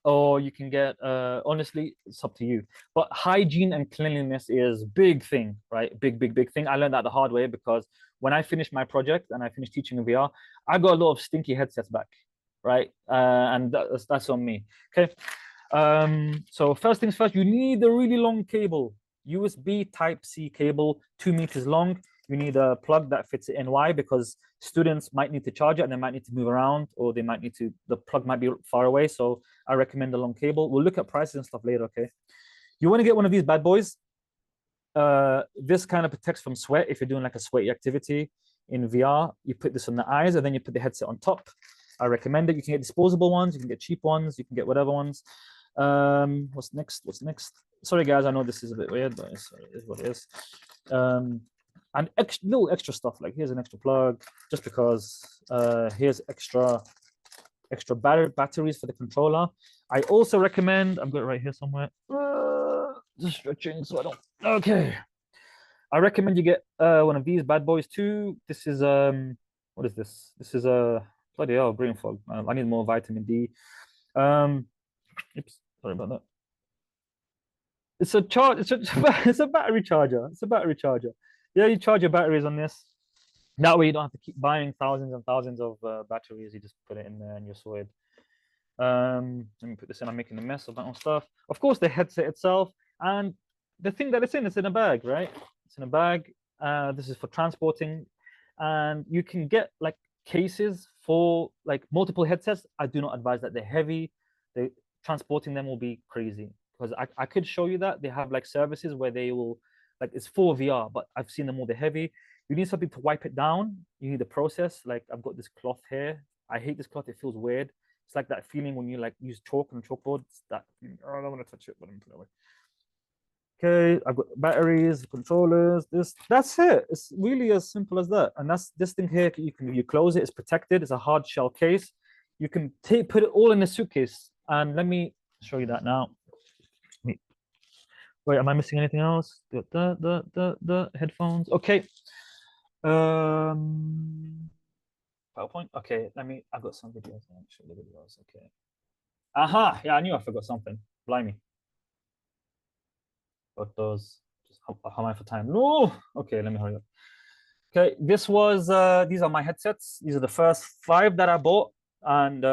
[SPEAKER 3] Or you can get, honestly, it's up to you. But hygiene and cleanliness is big thing, right? Big thing. I learned that the hard way because when I finished my project and I finished teaching in VR, I got a lot of stinky headsets back, right? And that's on me. Okay. So first things first, you need a really long cable, USB Type-C cable, 2 meters long. You need a plug that fits in. Why? Because students might need to charge it and they might need to move around, or they might need to, the plug might be far away. So I recommend a long cable. We'll look at prices and stuff later, okay? You want to get one of these bad boys. This kind of protects from sweat. If you're doing like a sweaty activity in VR, you put this on the eyes and then you put the headset on top. I recommend it. You can get disposable ones, you can get cheap ones, you can get whatever ones. What's next? Sorry guys, I know this is a bit weird, but it is what it is. And little extra stuff, like here's an extra plug, just because here's extra batteries for the controller. I also recommend, I've got it right here somewhere, just stretching so I don't, okay. I recommend you get one of these bad boys too. This is, what is this? This is a, bloody hell, brain fog. I need more vitamin D. Oops, sorry about that. It's a battery charger. It's a battery charger. Yeah, you charge your batteries on this. That way you don't have to keep buying thousands and thousands of batteries. You just put it in there and you're sorted. Let me put this in. I'm making a mess of my own stuff. Of course, the headset itself and the thing that it's in a bag, right? It's in a bag. This is for transporting, and you can get like cases for like multiple headsets. I do not advise that. They're heavy. Transporting them will be crazy, because I could show you that they have like services where they will, like, it's for VR, but I've seen them all, they're heavy. You need something to wipe it down. You need a process. Like I've got this cloth here. I hate this cloth. It feels weird. It's like that feeling when you like use chalk on a chalkboard. It's that feeling. Oh, I don't want to touch it, but I'm put it away. Okay, I've got batteries, controllers. That's it. It's really as simple as that. And that's this thing here. You close it. It's protected. It's a hard shell case. You can put it all in a suitcase. And let me show you that now. Wait, am I missing anything else? The headphones. Okay. PowerPoint. Okay, I've got some videos. Let me show the videos. Okay. Aha, yeah, I knew I forgot something. Blimey. Photos. Just how am I for time? No. Okay, let me hurry up. Okay, these are my headsets. These are the first 5 that I bought, and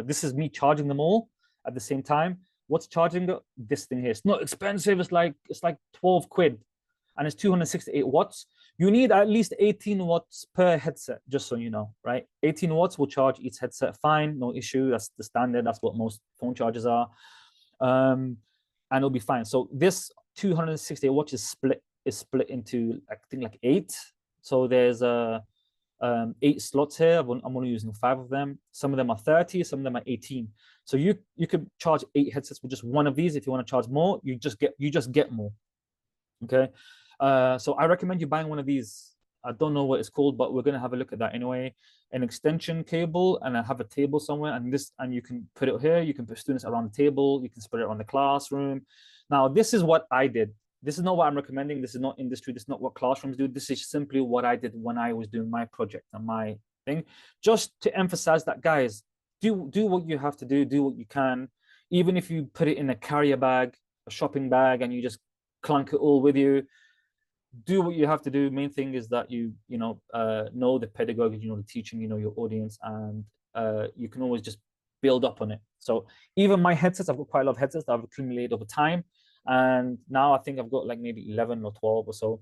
[SPEAKER 3] this is me charging them all at the same time. What's charging this thing here? It's not expensive. It's like 12 quid, and it's 268 watts. You need at least 18 watts per headset, just so you know, right? 18 watts will charge each headset fine, no issue. That's the standard. That's what most phone chargers are, and it'll be fine. So this 268 watts is split into, I think, like 8. So there's 8 slots here. I'm only using 5 of them. Some of them are 30, some of them are 18. So you could charge 8 headsets with just one of these. If you want to charge more, you just get more. Okay. So I recommend you buying one of these. I don't know what it's called, but we're going to have a look at that anyway. An extension cable, and I have a table somewhere, and you can put it here. You can put students around the table. You can spread it around the classroom. Now, this is what I did. This is not what I'm recommending. This is not industry. This is not what classrooms do. This is simply what I did when I was doing my project and my thing. Just to emphasize that, guys, do what you have to do what you can. Even if you put it in a carrier bag, a shopping bag, and you just clunk it all with you, do what you have to do. Main thing is that you know the pedagogy, you know the teaching, you know your audience, and you can always just build up on it. So even my headsets, I've got quite a lot of headsets that I've accumulated over time, and now I think I've got like maybe 11 or 12 or so.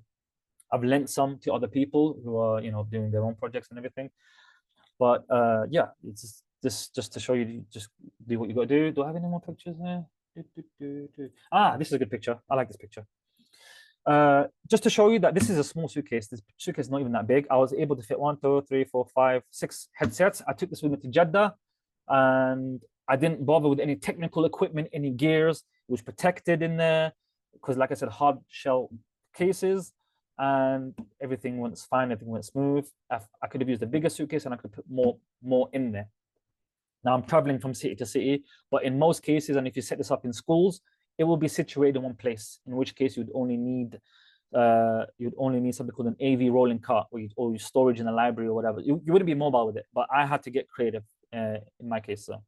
[SPEAKER 3] I've lent some to other people who are doing their own projects and everything. But yeah, it's just to show you, just do what you got to do. Do I have any more pictures here? Ah, this is a good picture. I like this picture. Just to show you that this is a small suitcase. This suitcase is not even that big. I was able to fit 1, 2, 3, 4, 5, 6 headsets. I took this with me to Jeddah, and I didn't bother with any technical equipment, any gears. It was protected in there because, like I said, hard shell cases, and everything went fine. Everything went smooth. I could have used a bigger suitcase, and I could put more in there. Now I'm traveling from city to city, but in most cases, and if you set this up in schools, it will be situated in one place, in which case you'd only need something called an AV rolling cart, or you storage in a library or whatever. You wouldn't be mobile with it, but I had to get creative in my case. So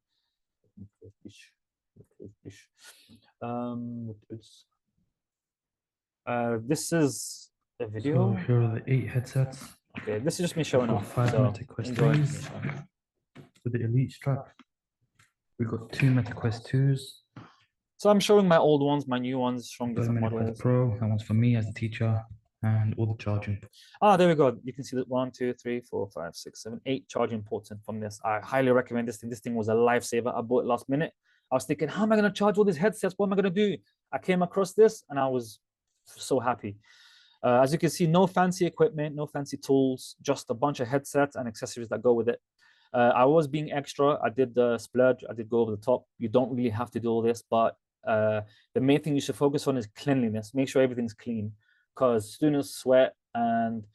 [SPEAKER 3] this is a video.
[SPEAKER 5] So here are the 8 headsets.
[SPEAKER 3] Okay, this is just me showing
[SPEAKER 5] Got
[SPEAKER 3] off.
[SPEAKER 5] 5
[SPEAKER 3] So
[SPEAKER 5] MetaQuest
[SPEAKER 3] enjoy.
[SPEAKER 5] 3s with the Elite strap. We've got 2 MetaQuest 2s.
[SPEAKER 3] So I'm showing my old ones, my new ones, showing
[SPEAKER 5] Got a
[SPEAKER 3] different
[SPEAKER 5] MetaQuest
[SPEAKER 3] models.
[SPEAKER 5] Pro. That one's for me as a teacher, and all the charging.
[SPEAKER 3] Ah, there we go. You can see that 1, 2, 3, 4, 5, 6, 7, 8 charging ports in from this. I highly recommend this thing. This thing was a lifesaver. I bought it last minute. I was thinking, how am I going to charge all these headsets? What am I going to do? I came across this and I was so happy. As you can see, no fancy equipment, no fancy tools, just a bunch of headsets and accessories that go with it. I was being extra. I did the splurge. I did go over the top. You don't really have to do all this, but the main thing you should focus on is cleanliness. Make sure everything's clean, because students sweat and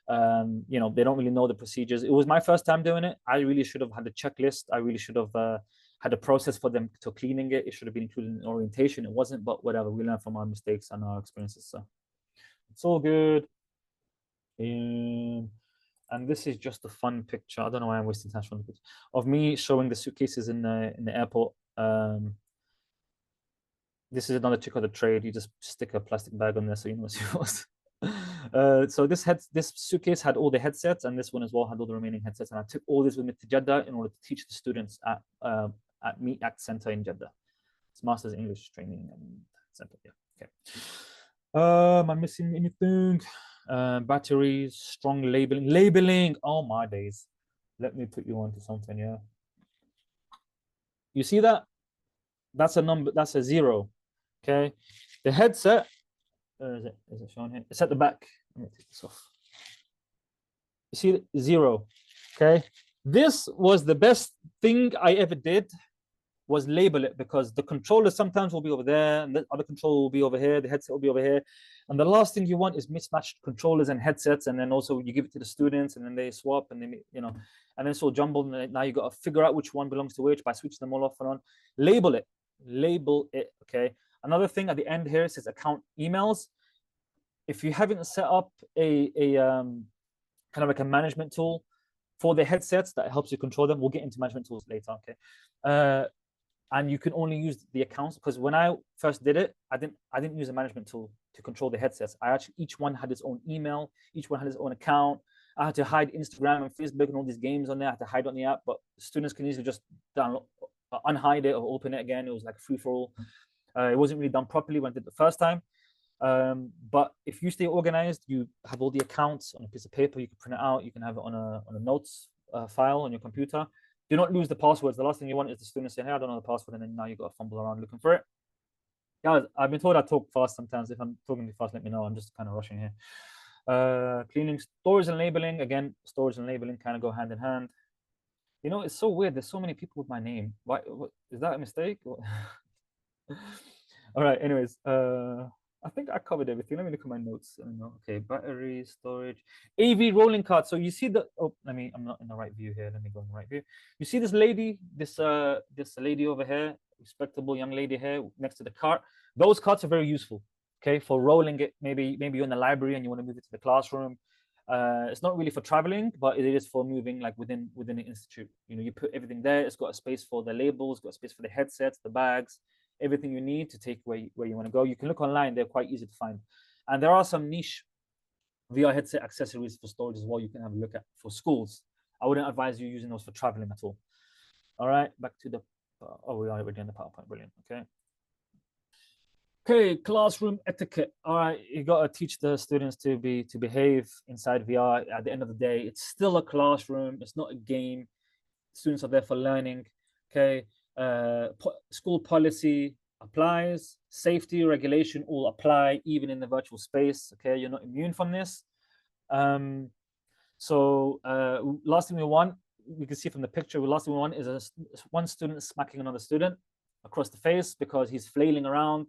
[SPEAKER 3] they don't really know the procedures. It was my first time doing it. I really should have had a checklist. I really should have had a process for them to cleaning it. It should have been included in orientation. It wasn't, but whatever. We learn from our mistakes and our experiences. So it's all good. And this is just a fun picture. I don't know why I'm wasting time showing the picture of me showing the suitcases in the airport. This is another trick of the trade. You just stick a plastic bag on there so you know what's yours. So this suitcase had all the headsets, and this one as well had all the remaining headsets. And I took all this with me to Jeddah in order to teach the students at Meet Act Center in Jeddah. It's Masters English Training Center. Yeah. Okay. Am I missing anything? Batteries, strong labeling. Oh my days. Let me put you onto something. Yeah. You see that? That's a number. That's a 0. Okay. The headset. Is it shown here? It's at the back. Let me take this off. You see 0. Okay. This was the best thing I ever did, was label it, because the controller sometimes will be over there and the other controller will be over here, the headset will be over here, and the last thing you want is mismatched controllers and headsets, and then also you give it to the students and then they swap and they and then it's all jumbled, and now you got to figure out which one belongs to which by switching them all off and on. Label it. Okay. Another thing at the end here, it says account emails. If you haven't set up a kind of like a management tool for the headsets that helps you control them, we'll get into management tools later. Okay. And you can only use the accounts, because when I first did it, I didn't use a management tool to control the headsets. Each one had its own email, each one had its own account. I had to hide Instagram and Facebook and all these games on there. I had to hide on the app, but students can easily just download, unhide it or open it again. It was like free for all. It wasn't really done properly when I did it the first time. But if you stay organized, you have all the accounts on a piece of paper. You can print it out. You can have it on a notes file on your computer. Do not lose the passwords. The last thing you want is the student saying, hey, I don't know the password, and then now you got to fumble around looking for it. Guys, I've been told I talk fast sometimes. If I'm talking too fast, let me know. I'm just kind of rushing here. Cleaning, storage and labeling. Again, storage and labeling kind of go hand in hand. You know, it's so weird. There's so many people with my name. Why? What, is that a mistake? All right. Anyways, I think I covered everything. Let me look at my notes. Okay, battery storage, AV rolling cart. So you see the. Oh, I'm not in the right view here. Let me go in the right view. You see this lady, this lady over here, respectable young lady here next to the cart. Those carts are very useful. Okay, for rolling it. Maybe you're in the library and you want to move it to the classroom. It's not really for traveling, but it is for moving like within the institute. You know, you put everything there. It's got a space for the labels, got a space for the headsets, the bags, everything you need to take where you want to go. You can look online; they're quite easy to find, and there are some niche VR headset accessories for storage as well. You can have a look at for schools. I wouldn't advise you using those for traveling at all. All right, back to the. Oh, we are already in the PowerPoint. Brilliant. Okay. Okay, classroom etiquette. All right, you gotta teach the students to behave inside VR. At the end of the day, it's still a classroom. It's not a game. Students are there for learning. Okay, school policy applies. Safety regulation all apply, even in the virtual space. Okay, you're not immune from this. So last thing we want, we can see from the picture. The last thing we want is one student smacking another student across the face because he's flailing around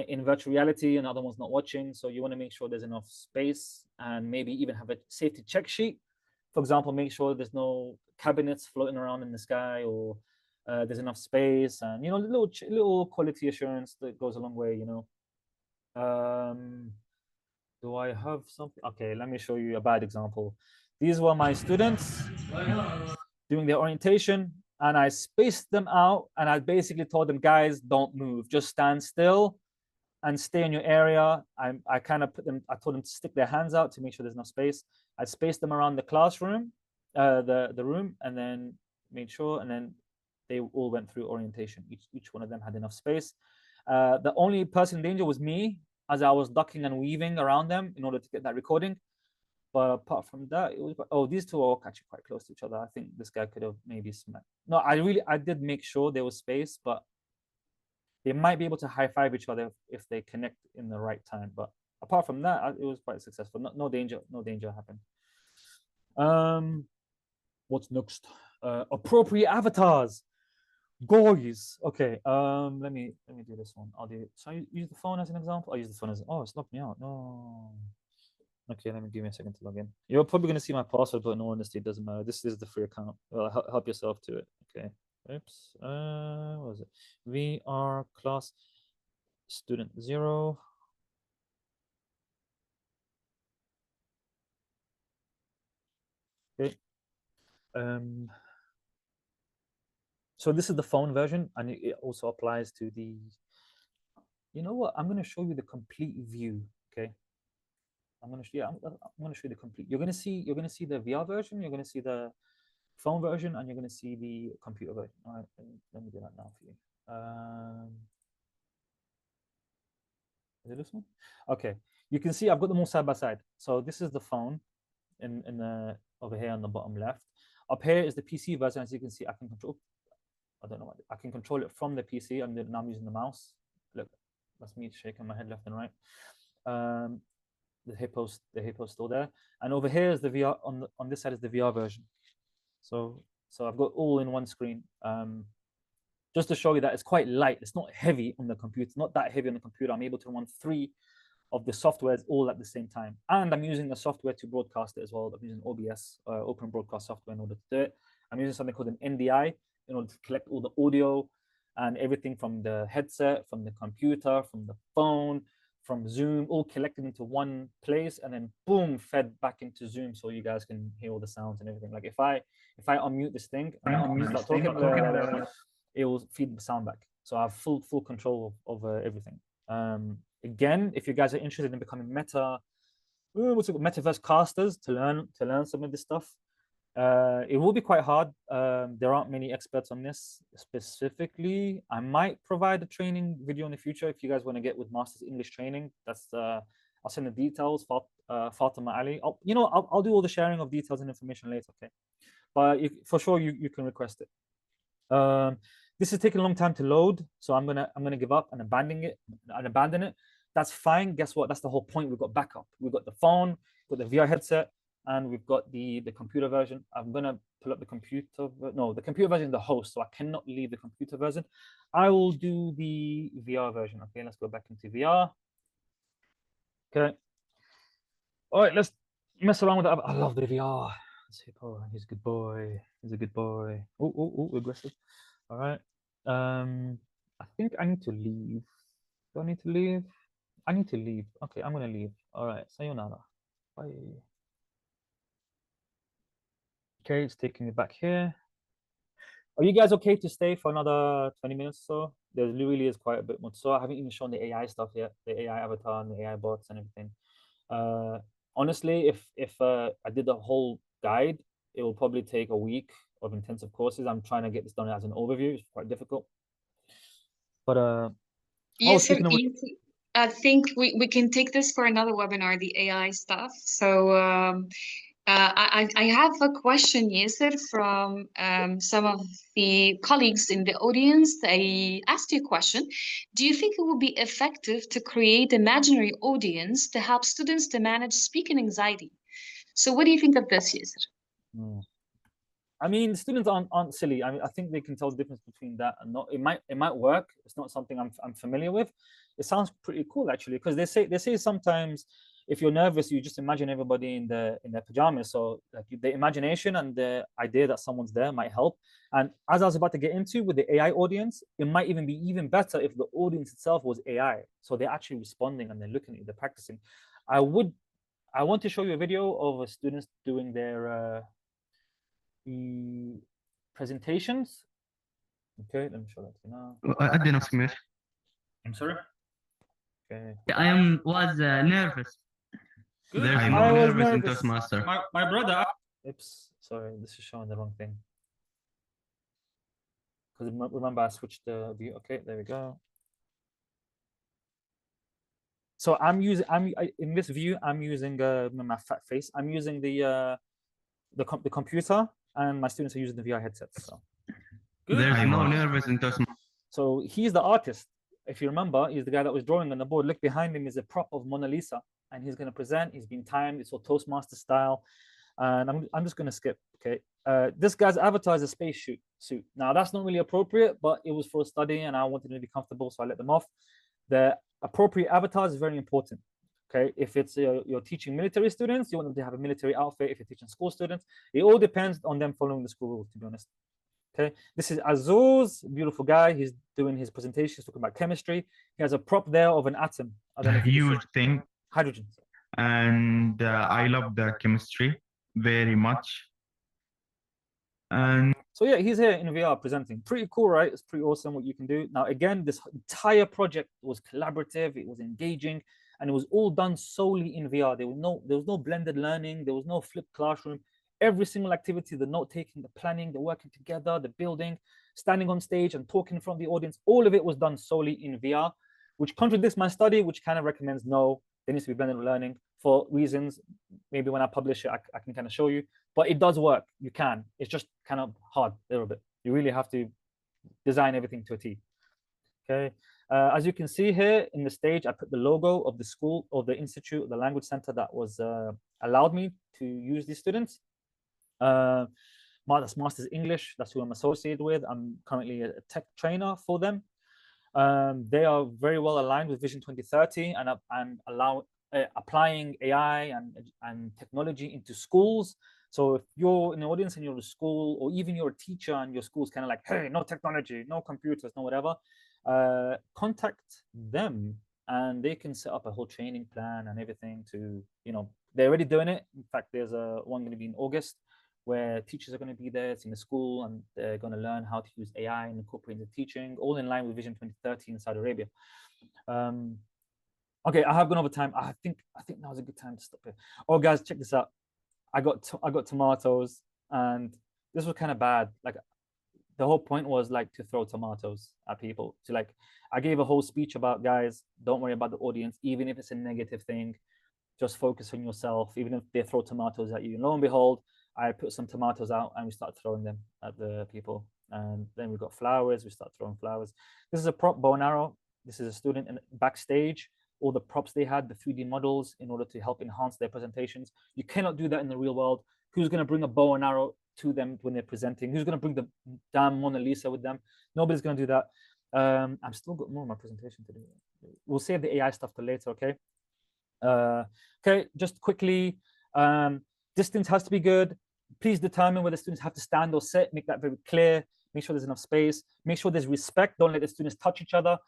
[SPEAKER 3] in virtual reality and the other one's not watching. So you want to make sure there's enough space and maybe even have a safety check sheet. For example, make sure there's no cabinets floating around in the sky, or there's enough space, and you know, little quality assurance that goes a long way, you know. Do I have something? Okay, let me show you a bad example. These were my students doing their orientation, and I spaced them out, and I basically told them, guys, don't move, just stand still and stay in your area. I kind of I told them to stick their hands out to make sure there's enough space. I spaced them around the classroom, the room, and then made sure, and then they all went through orientation. Each one of them had enough space. The only person in danger was me, as I was ducking and weaving around them in order to get that recording. But apart from that, it was, oh, these two are actually quite close to each other. I think this guy could have maybe smacked. No, I did make sure there was space, but they might be able to high five each other if they connect in the right time. But apart from that, it was quite successful. No danger happened. What's next? Appropriate avatars. Guys. Okay. Let me do this one. So I use the phone as an example. I use the phone as, oh, it's locked me out. No. Okay, give me a second to log in. You're probably gonna see my password, but in all honesty, it doesn't matter. This is the free account. Well, help yourself to it. Okay. Oops. What was it? VR class student 0. Okay. So this is the phone version, and it also applies to the. You know what? I'm going to show you the complete view. Okay. I'm going to show you the complete. You're going to see the VR version. You're going to see the phone version, and you're going to see the computer version. All right. Let me do that now for you. Is it this one? Okay. You can see I've got them all side by side. So this is the phone, in the over here on the bottom left. Up here is the PC version. As you can see, I can control. I don't know what I can control it from the PC, and now I'm using the mouse. Look, that's me shaking my head left and right. The hippo's still there, and over here is the VR. On this side is the VR version. So I've got all in one screen. Just to show you that it's quite light. It's not heavy on the computer. It's not that heavy on the computer. I'm able to run 3 of the softwares all at the same time, and I'm using the software to broadcast it as well. I'm using OBS, Open Broadcast Software, in order to do it. I'm using something called an NDI in order to collect all the audio and everything from the headset, from the computer, from the phone, from Zoom, all collected into one place, and then boom, fed back into Zoom, so you guys can hear all the sounds and everything. Like if I unmute this thing and I start talking, it will feed the sound back. So I have full control over everything. Again, if you guys are interested in becoming metaverse casters to learn some of this stuff, it will be quite hard. There aren't many experts on this specifically. I might provide a training video in the future if you guys want to get with Masters English training. That's I'll send the details. Fatima Ali. I'll do all the sharing of details and information later. Okay, but for sure you can request it. This is taking a long time to load, so I'm gonna give up and abandon it. that's fine. Guess what? That's the whole point. We've got backup. We've got the phone, we've got the VR headset, and we've got the computer version. I'm gonna pull up the computer. No, the computer version is the host, so I cannot leave the computer version. I will do the VR version. Okay, let's go back into VR. Okay. All right, let's mess around with that. I love the VR. Oh, he's a good boy. He's a good boy. Oh, aggressive. All right. I think I need to leave. Do I need to leave? I need to leave. Okay, I'm gonna leave. All right, sayonara. Bye. Okay, it's taking me back here. Are you guys okay to stay for another 20 minutes or so? There really is quite a bit more. So I haven't even shown the AI stuff yet, the AI avatar and the AI bots and everything. Honestly, if I did the whole guide, it will probably take a week of intensive courses. I'm trying to get this done as an overview. It's quite difficult. But
[SPEAKER 7] Yes,
[SPEAKER 3] speaking of
[SPEAKER 7] I think we can take this for another webinar, the AI stuff. So I have a question, Yassir, from some of the colleagues in the audience. They asked you a question. Do you think it would be effective to create imaginary audience to help students to manage speaking anxiety? So what do you think of this, Yassir?
[SPEAKER 3] I mean, students aren't silly. I mean, I think they can tell the difference between that and not. It might work. It's not something I'm familiar with. It sounds pretty cool actually, because they say sometimes if you're nervous, you just imagine everybody in their pajamas. So like the imagination and the idea that someone's there might help. And as I was about to get into with the AI audience, it might even be even better if the audience itself was AI. So they're actually responding and they're looking at you, they're practicing. I want to show you a video of students doing their presentations. Okay, let me show that to you now.
[SPEAKER 6] أدي نفسك ماشي.
[SPEAKER 3] I'm sorry. Okay.
[SPEAKER 6] I was nervous.
[SPEAKER 3] Good.
[SPEAKER 6] There's
[SPEAKER 3] I
[SPEAKER 6] no
[SPEAKER 3] was
[SPEAKER 6] nervous in
[SPEAKER 3] nervous.
[SPEAKER 6] Toastmaster.
[SPEAKER 3] My brother. Oops, sorry, this is showing the wrong thing. Because remember I switched the view. Okay, there we go. So in this view, I'm using my fat face. I'm using the computer, and my students are using the VR headsets. So
[SPEAKER 6] There's no nervous in Toastmaster.
[SPEAKER 3] So he's the artist. If you remember, he's the guy that was drawing on the board. Look behind him is a prop of Mona Lisa, and he's going to present. He's been timed. It's all Toastmaster style, and I'm just going to skip. Okay, this guy's avatar is a space suit. Now that's not really appropriate, but it was for a study, and I wanted to be comfortable, so I let them off. The appropriate avatar is very important. Okay, if it's you're teaching military students, you want them to have a military outfit. If you're teaching school students, it all depends on them following the school rules, to be honest. Okay, this is Azuz, beautiful guy. He's doing his presentation, he's talking about chemistry. He has a prop there of an atom. I don't know if you
[SPEAKER 6] Huge thing.
[SPEAKER 3] Hydrogen.
[SPEAKER 6] And I love the chemistry very much. And
[SPEAKER 3] so yeah, he's here in VR presenting. Pretty cool, right? It's pretty awesome what you can do. Now, again, this entire project was collaborative, it was engaging, and it was all done solely in VR. There was no blended learning, there was no flipped classroom. Every single activity, the note-taking, the planning, the working together, the building, standing on stage and talking in front of the audience, all of it was done solely in VR, which contradicts my study, which kind of recommends no, there needs to be blended learning for reasons. Maybe when I publish it, I can kind of show you, but it does work. You can. It's just kind of hard a little bit. You really have to design everything to a T. Okay. As you can see here in the stage, I put the logo of the school, or the institute, the language center that was allowed me to use these students. That's Masters English. That's who I'm associated with. I'm currently a tech trainer for them. They are very well aligned with Vision 2030 and applying AI and technology into schools. So if you're in the audience and you're a school, or even you're a teacher and your school's kind of like, hey, no technology, no computers, no whatever, contact them and they can set up a whole training plan and everything to, they're already doing it. In fact, there's one going to be in August where teachers are going to be there. It's in the school and they're going to learn how to use AI and incorporate into teaching, all in line with Vision 2030 in Saudi Arabia. Okay, I have gone over time. I think that was a good time to stop here. Oh, guys, check this out. I got tomatoes, and this was kind of bad. Like, the whole point was like to throw tomatoes at people. So like, I gave a whole speech about, guys, don't worry about the audience, even if it's a negative thing. Just focus on yourself, even if they throw tomatoes at you. And lo and behold, I put some tomatoes out and we started throwing them at the people. And then we got flowers, we start throwing flowers. This is a prop bow and arrow. This is a student in backstage all the props they had, the 3D models, in order to help enhance their presentations. You cannot do that in the real world. Who's going to bring a bow and arrow to them when they're presenting? Who's going to bring the damn Mona Lisa with them? Nobody's going to do that. I've still got more of my presentation to do. We'll save the AI stuff till later, okay? Okay, just quickly, distance has to be good. Please determine whether students have to stand or sit. Make that very clear. Make sure there's enough space. Make sure there's respect. Don't let the students touch each other.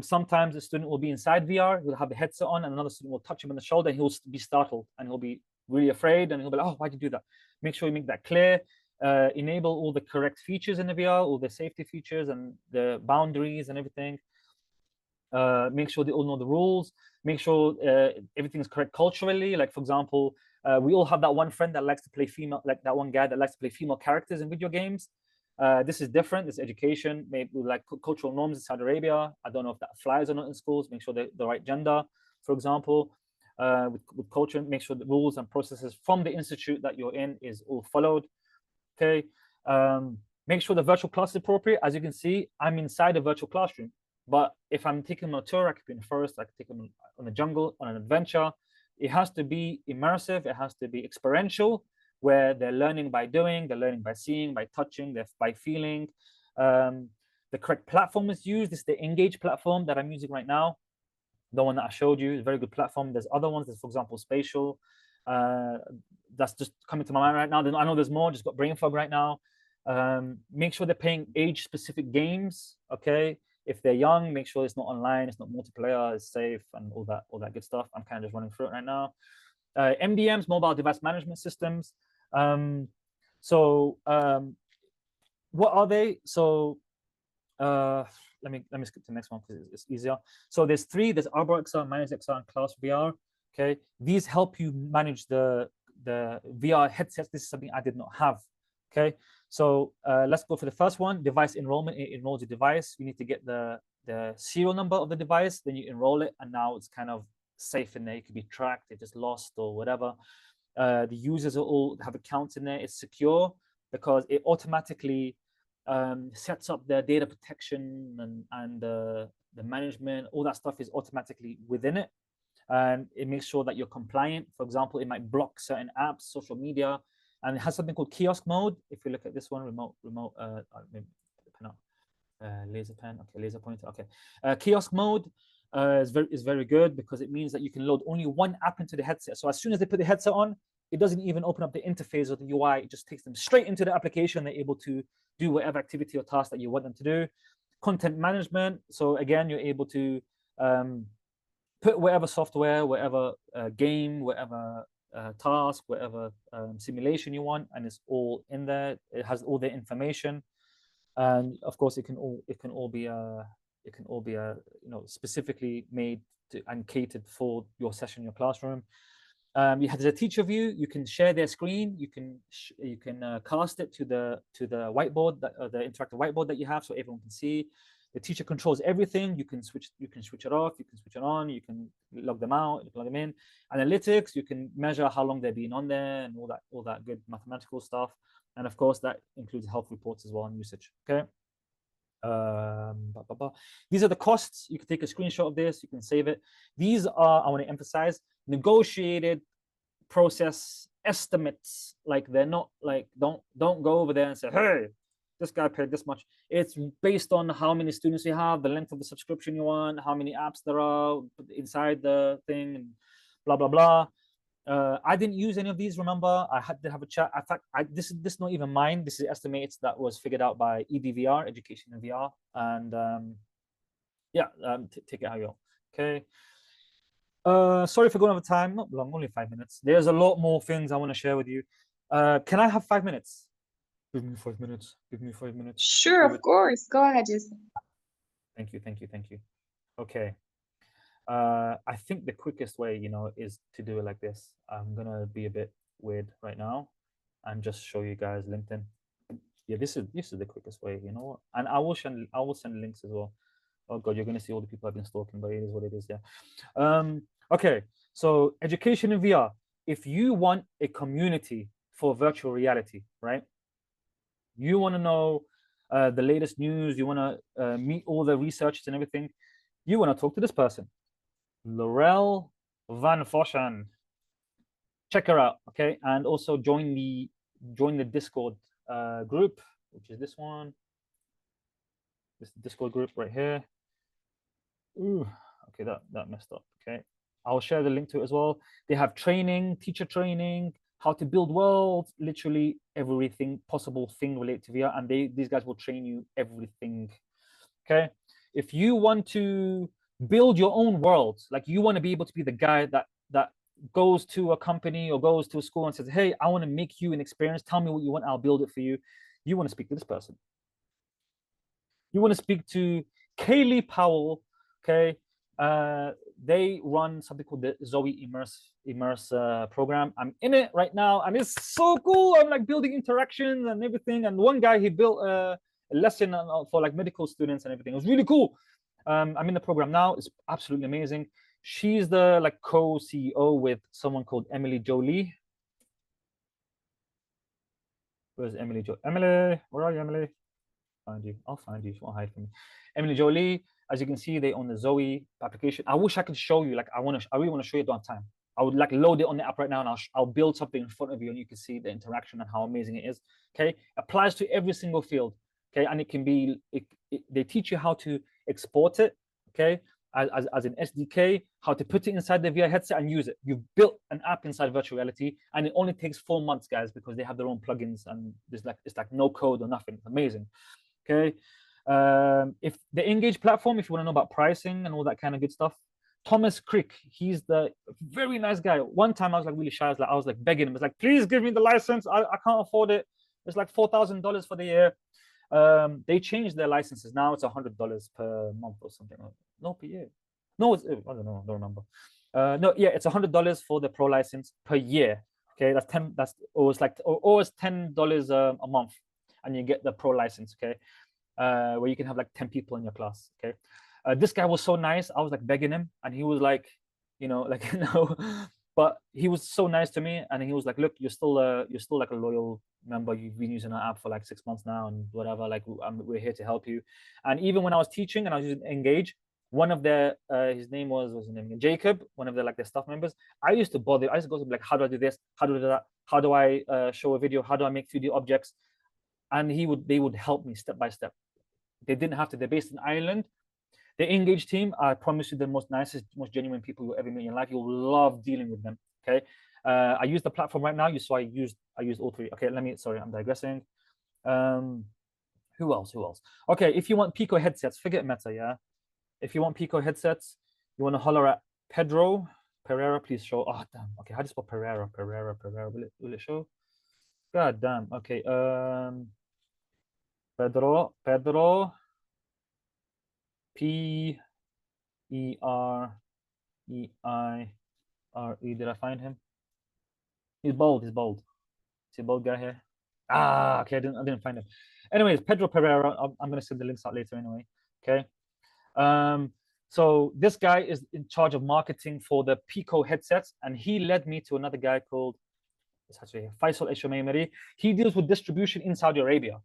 [SPEAKER 3] Sometimes a student will be inside VR, he'll have the headset on, and another student will touch him on the shoulder, and he'll be startled, and he'll be really afraid, and he'll be like, oh, why'd you do that? Make sure you make that clear. Enable all the correct features in the VR, all the safety features and the boundaries and everything. Make sure they all know the rules. Make sure everything is correct culturally. Like, for example, we all have that one friend that likes to play female, like that one guy that likes to play female characters in video games. This is different. This education, maybe like cultural norms in Saudi Arabia. I don't know if that flies or not in schools. Make sure they're the right gender, for example. With culture, make sure the rules and processes from the institute that you're in is all followed. Okay. Make sure the virtual class is appropriate. As you can see, I'm inside a virtual classroom. But if I'm taking them on a tour, I could be in the forest, I could take them on the jungle, on an adventure. It has to be immersive. It has to be experiential, where they're learning by doing, they're learning by seeing, by touching, by feeling. The correct platform is used. This is the Engage platform that I'm using right now. The one that I showed you is a very good platform. There's other ones. There's, for example, Spatial. That's just coming to my mind right now. I know there's more. Just got brain fog right now. Make sure they're playing age-specific games. Okay, if they're young, make sure it's not online, it's not multiplayer, it's safe, and all that good stuff. I'm kind of just running through it right now. MDMs, mobile device management systems. What are they? So let me skip to the next one because it's easier. So there's three. There's Arbor XR, Manage XR, and Class VR. Okay, these help you manage the VR headsets. This is something I did not have. Okay, so let's go for the first one. Device enrollment. It enrolls your device. You need to get the serial number of the device. Then you enroll it, and now it's kind of safe in there. It could be tracked. It just lost or whatever. The users are all have accounts in there. It's secure because it automatically sets up the data protection and the management. All that stuff is automatically within it, and it makes sure that you're compliant. For example, it might block certain apps, social media, and it has something called kiosk mode. If you look at this one, remote, maybe pen up, laser pen, okay, laser pointer, okay. Kiosk mode is very good because it means that you can load only one app into the headset. So as soon as they put the headset on, it doesn't even open up the interface or the UI. It just takes them straight into the application. They're able to do whatever activity or task that you want them to do. Content management. So again, you're able to put whatever software, whatever game, whatever task, whatever simulation you want, and it's all in there. It has all the information, and of course, it can all be specifically made and catered for your session, your classroom. There's a teacher view. You can share their screen. You can cast it to the whiteboard, the interactive whiteboard that you have, so everyone can see. The teacher controls everything. You can switch it off. You can switch it on. You can log them out. You plug them in. Analytics. You can measure how long they're being on there and all that good mathematical stuff. And of course, that includes health reports as well and usage. Okay. These are the costs. You can take a screenshot of this. You can save it. These are, I want to emphasize, negotiated process estimates. Like, they're not like, don't go over there and say, hey, this guy paid this much. It's based on how many students you have, the length of the subscription you want, how many apps there are inside the thing, and blah blah blah. I didn't use any of these. Remember, I had to have a chat. In fact, this is not even mine. This is estimates that was figured out by EDVR, Education in VR, and take it how you want. Okay. Sorry for going over time. Not long, only 5 minutes. There's a lot more things I want to share with you. Can I have 5 minutes? Give me 5 minutes. Give me 5 minutes.
[SPEAKER 7] Sure, of course. Go ahead, Yassir.
[SPEAKER 3] Thank you. Okay. I think the quickest way, is to do it like this. I'm gonna be a bit weird right now and just show you guys LinkedIn. Yeah, this is the quickest way, you know what? And I will send links as well. Oh god, you're gonna see all the people I've been stalking, but it is what it is, yeah. Okay, so education in VR. If you want a community for virtual reality, right? You want to know the latest news, you want to meet all the researchers and everything, you want to talk to this person. Laurel Van Foshan. Check her out, okay? And also join the Discord group, which is this one. This Discord group right here. Ooh, okay, that messed up. Okay, I'll share the link to it as well. They have training, teacher training, how to build worlds, literally everything possible thing related to VR, and these guys will train you everything. Okay, if you want to build your own world, like you want to be able to be the guy that goes to a company or goes to a school and says, hey, I want to make you an experience, tell me what you want, I'll build it for you. You want to speak to this person. You want to speak to Kaylee Powell, okay? They run something called the Zoe Immerse program. I'm in it right now, and it's so cool. I'm like building interactions and everything. And one guy, he built a lesson for like medical students and everything. It was really cool. I'm in the program now. It's absolutely amazing. She's the like co-CEO with someone called Emily Jolie. Where's Emily Emily, where are you, Emily? Find you. I'll find you. She won't hide from me. Emily Jolie, as you can see, they own the Zoe application. I wish I could show you. Like, I really want to show you. I don't have time. I would like load it on the app right now, and I'll build something in front of you, and you can see the interaction and how amazing it is. Okay, applies to every single field. Okay, and it can be. They teach you how to export it. Okay, as an SDK, how to put it inside the VR headset and use it. You've built an app inside virtual reality, and it only takes 4 months, guys, because they have their own plugins, and it's like no code or nothing. It's amazing. Okay, if the Engage platform, if you want to know about pricing and all that kind of good stuff, Thomas Crick, he's the very nice guy. One time I was like really shy. I was like begging him. It's like, please give me the license. I can't afford it. It's like $4,000 for the year. They changed their licenses. Now it's $100 per month or something. No, per year. No, it's, I don't know. I don't remember. No, yeah, it's $100 for the pro license per year. Okay, that's 10. That's or it's like or it's $10 a month, and you get the pro license. Okay, where you can have like 10 people in your class. Okay, this guy was so nice. I was like begging him, and he was like, you know, like no, but he was so nice to me, and he was like, look, you're still like a loyal member. You've been using our app for like 6 months now, and whatever. Like we're here to help you. And even when I was teaching and I was using Engage, one of their his name was Jacob, one of their staff members. I used to bother. I used to go to like, how do I do this? How do I do that? How do I show a video? How do I make 3D objects? And they would help me step by step. They didn't have to. They're based in Ireland. The Engage team, I promise you, the most nicest, most genuine people you'll ever meet in your life. You'll love dealing with them. Okay. I use the platform right now. You saw I used all three. Okay, sorry, I'm digressing. Who else? Okay, if you want Pico headsets, forget Meta, yeah. If you want Pico headsets, you want to holler at Pedro Pereira, please show. Oh damn. Okay, how do you spell Pereira? Will it show? God damn. Okay. Pedro Pereire. Did I find him? He's bold. See a bold guy here? Ah, okay. I didn't find him. Anyways, Pedro Pereira. I'm gonna send the links out later anyway. Okay. So this guy is in charge of marketing for the Pico headsets, and he led me to another guy called Faisal Eshomeimeri. He deals with distribution in Saudi Arabia.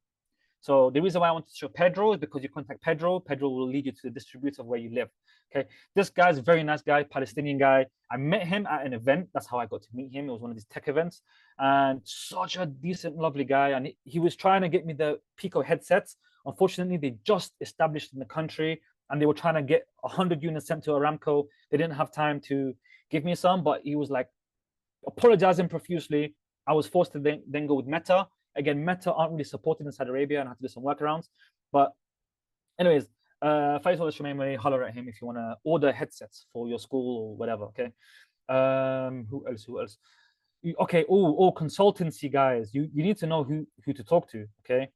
[SPEAKER 3] So the reason why I want to show Pedro is because you contact Pedro. Pedro will lead you to the distributor of where you live. Okay, this guy's a very nice guy, Palestinian guy. I met him at an event. That's how I got to meet him. It was one of these tech events, and such a decent, lovely guy. And he was trying to get me the Pico headsets. Unfortunately, they just established in the country, and they were trying to get 100 units sent to Aramco. They didn't have time to give me some, but he was like apologizing profusely. I was forced to then go with Meta. Again, Meta aren't really supported in Saudi Arabia, and I have to do some workarounds. But anyways, Faisal Al-Shumaimi, holler at him if you want to order headsets for your school or whatever. Okay. Who else? Okay. Oh, consultancy guys. You need to know who to talk to. Okay.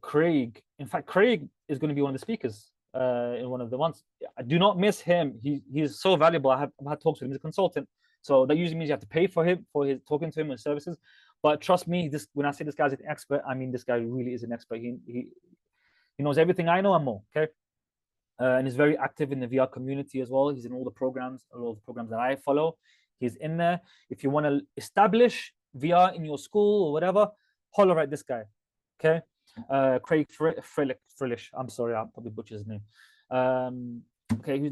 [SPEAKER 3] Craig. In fact, Craig is going to be one of the speakers in one of the ones. Do not miss him. He's so valuable. I've had talks with him. He's a consultant. So that usually means you have to pay for him for his talking to him and services. But trust me, when I say this guy's an expert, I mean this guy really is an expert. He knows everything I know and more. Okay, and he's very active in the VR community as well. He's in all the programs that I follow. He's in there. If you want to establish VR in your school or whatever, holler at this guy. Okay, Craig Frillish. I'm sorry, I probably butchered his name. Okay,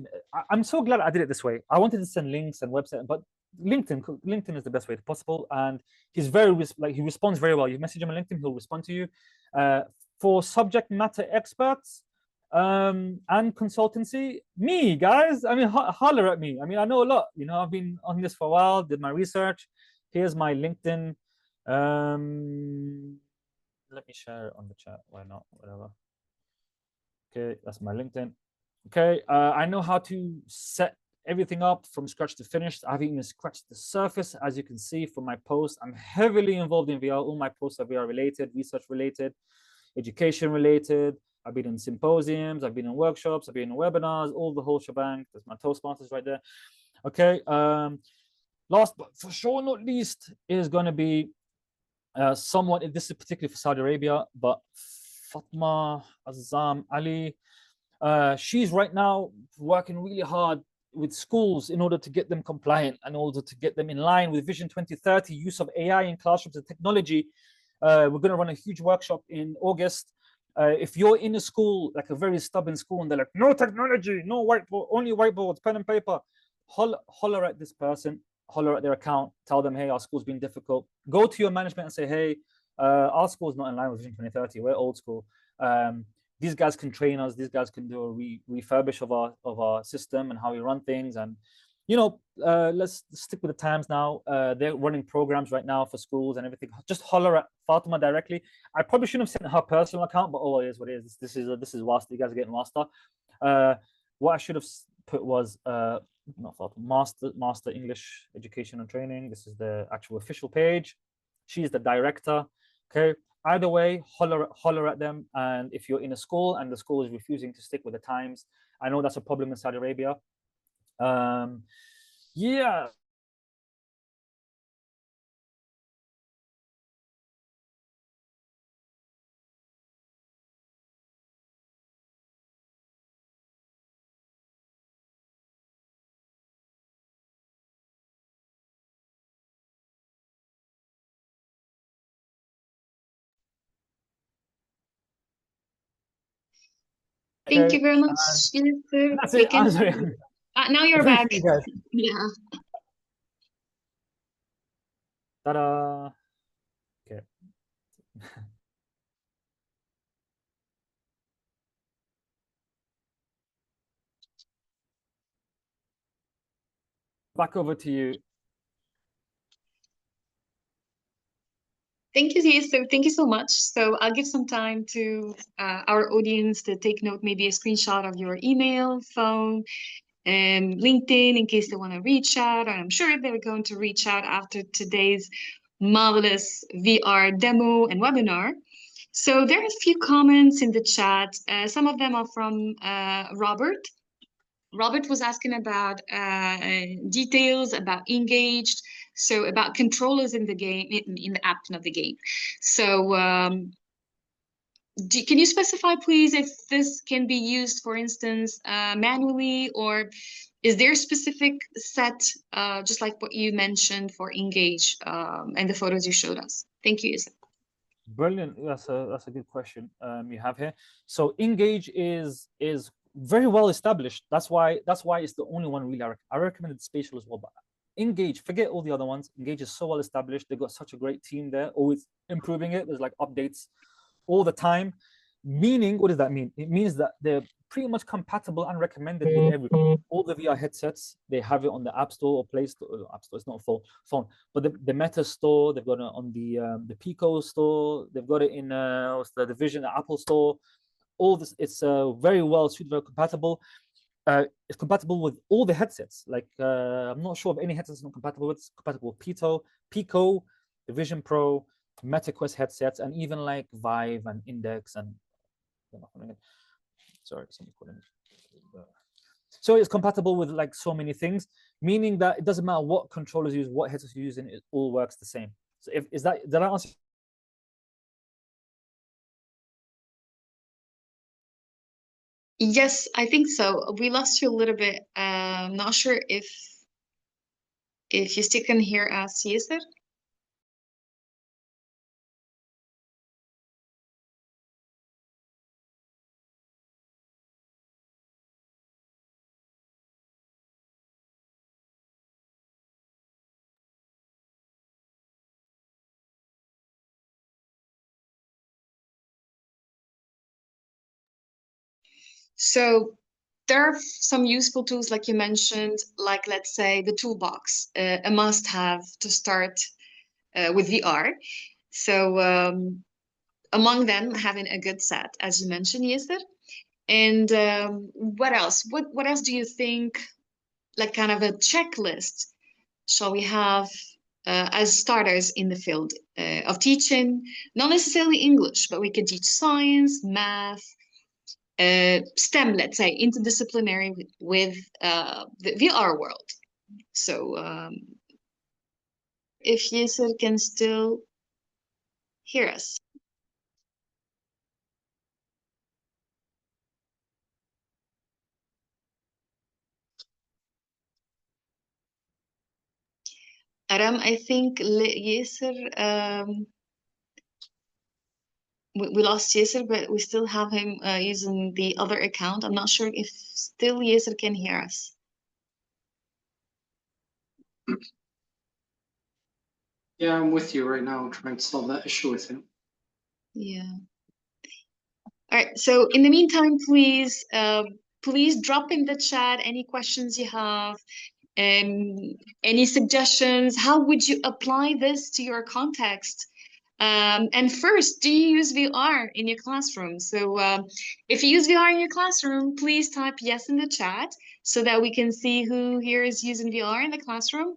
[SPEAKER 3] I'm so glad I did it this way. I wanted to send links and website, but LinkedIn is the best way possible, and he's very he responds very well. You message him on LinkedIn, he'll respond to you. For subject matter experts and consultancy, me guys, I mean, holler at me. I mean, I know a lot. You know, I've been on this for a while, did my research. Here's my LinkedIn. Let me share it on the chat. Why not? Whatever. Okay, that's my LinkedIn. Okay, I know how to set everything up from scratch to finish. I've even scratched the surface, as you can see from my posts. I'm heavily involved in VR. All my posts are VR related, research related, education related. I've been in symposiums, I've been in workshops, I've been in webinars, all the whole shebang. There's my Toastmasters right there. Okay, last but for sure not least is going to be somewhat, this is particularly for Saudi Arabia, but Fatma Azam Ali, she's right now working really hard with schools in order to get them compliant, in order to get them in line with Vision 2030, use of AI in classrooms and technology. We're going to run a huge workshop in August. If you're in a school, like a very stubborn school, and they're like, no technology, no whiteboard, only whiteboards, pen and paper, holler at this person, holler at their account, tell them, hey, our school's been difficult. Go to your management and say, hey, our school's not in line with Vision 2030. We're old school. These guys can train us. These guys can do a refurbish of our system and how we run things. And you know, let's stick with the times now. They're running programs right now for schools and everything. Just holler at Fatima directly. I probably shouldn't have sent her personal account, but oh, it is what it is. This is Wasta. You guys are getting Wasta. What I should have put was not Fatima, Master English Education and Training. This is the actual official page. She's the director. Okay. Either way, holler at them. And if you're in a school and the school is refusing to stick with the times, I know that's a problem in Saudi Arabia. Yeah.
[SPEAKER 7] Thank you very much.
[SPEAKER 3] That's
[SPEAKER 7] We
[SPEAKER 3] it.
[SPEAKER 7] can.
[SPEAKER 3] I'm sorry.
[SPEAKER 7] Now you're
[SPEAKER 3] Thank
[SPEAKER 7] back.
[SPEAKER 3] you guys.
[SPEAKER 7] Yeah.
[SPEAKER 3] Ta-da. Okay. Back over to you.
[SPEAKER 7] Thank you, Yassir. Thank you so much. So I'll give some time to our audience to take note, maybe a screenshot of your email, phone, and LinkedIn in case they want to reach out. And I'm sure they're going to reach out after today's marvelous VR demo and webinar. So there are a few comments in the chat. Some of them are from Robert. Robert was asking about details about engaged, so about controllers in the game, in the app of the game. So can you specify, please, if this can be used, for instance, manually, or is there a specific set, just like what you mentioned for engage and the photos you showed us? Thank you, Yassir.
[SPEAKER 3] Brilliant. That's a good question you have here. So engage is very well established. That's why it's the only one really I recommended spatial as well. But engage, forget all the other ones. Engage is so well established. They've got such a great team there, always improving it. There's like updates all the time. Meaning, what does that mean? It means that they're pretty much compatible and recommended with everyone. All the VR headsets, they have it on the App Store or Play Store. App Store, it's not a phone, but the Meta Store, they've got it on the Pico Store, they've got it in what's the Vision, the Apple Store. All this, it's very well suited, very compatible. It's compatible with all the headsets. Like I'm not sure of any headsets it's not compatible with. It's compatible with Pico, the Vision Pro, MetaQuest headsets, and even like Vive and Index and sorry, somebody's calling me. So it's compatible with like so many things, meaning that it doesn't matter what controllers you use, what headsets you use, and it all works the same. So did I answer?
[SPEAKER 7] Yes, I think so. We lost you a little bit. Not sure if you still can hear us, Yassir. So there are some useful tools, like you mentioned, like let's say the toolbox, a must-have to start with VR. So among them, having a good set, as you mentioned, Yassir. And what else? What else do you think, like kind of a checklist, shall we have as starters in the field of teaching? Not necessarily English, but we can teach science, math, STEM, let's say, interdisciplinary with the VR world. So if Yassir can still hear us. Aram, I think Yassir, we lost Yassir, but we still have him using the other account. I'm not sure if still Yassir can hear us.
[SPEAKER 2] Yeah, I'm with you right now, trying to solve that issue with him.
[SPEAKER 7] Yeah. All right. So in the meantime, please, please drop in the chat any questions you have, and any suggestions. How would you apply this to your context? And first, do you use VR in your classroom? So if you use VR in your classroom, please type yes in the chat so that we can see who here is using VR in the classroom.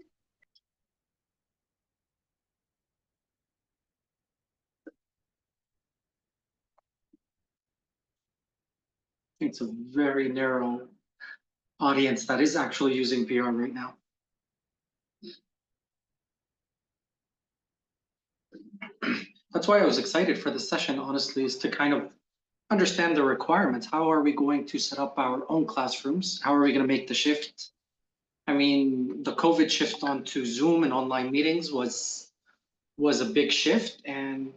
[SPEAKER 2] It's a very narrow audience that is actually using VR right now. That's why I was excited for this session, honestly, is to kind of understand the requirements. How are we going to set up our own classrooms? How are we going to make the shift? I mean, the COVID shift onto Zoom and online meetings was a big shift, and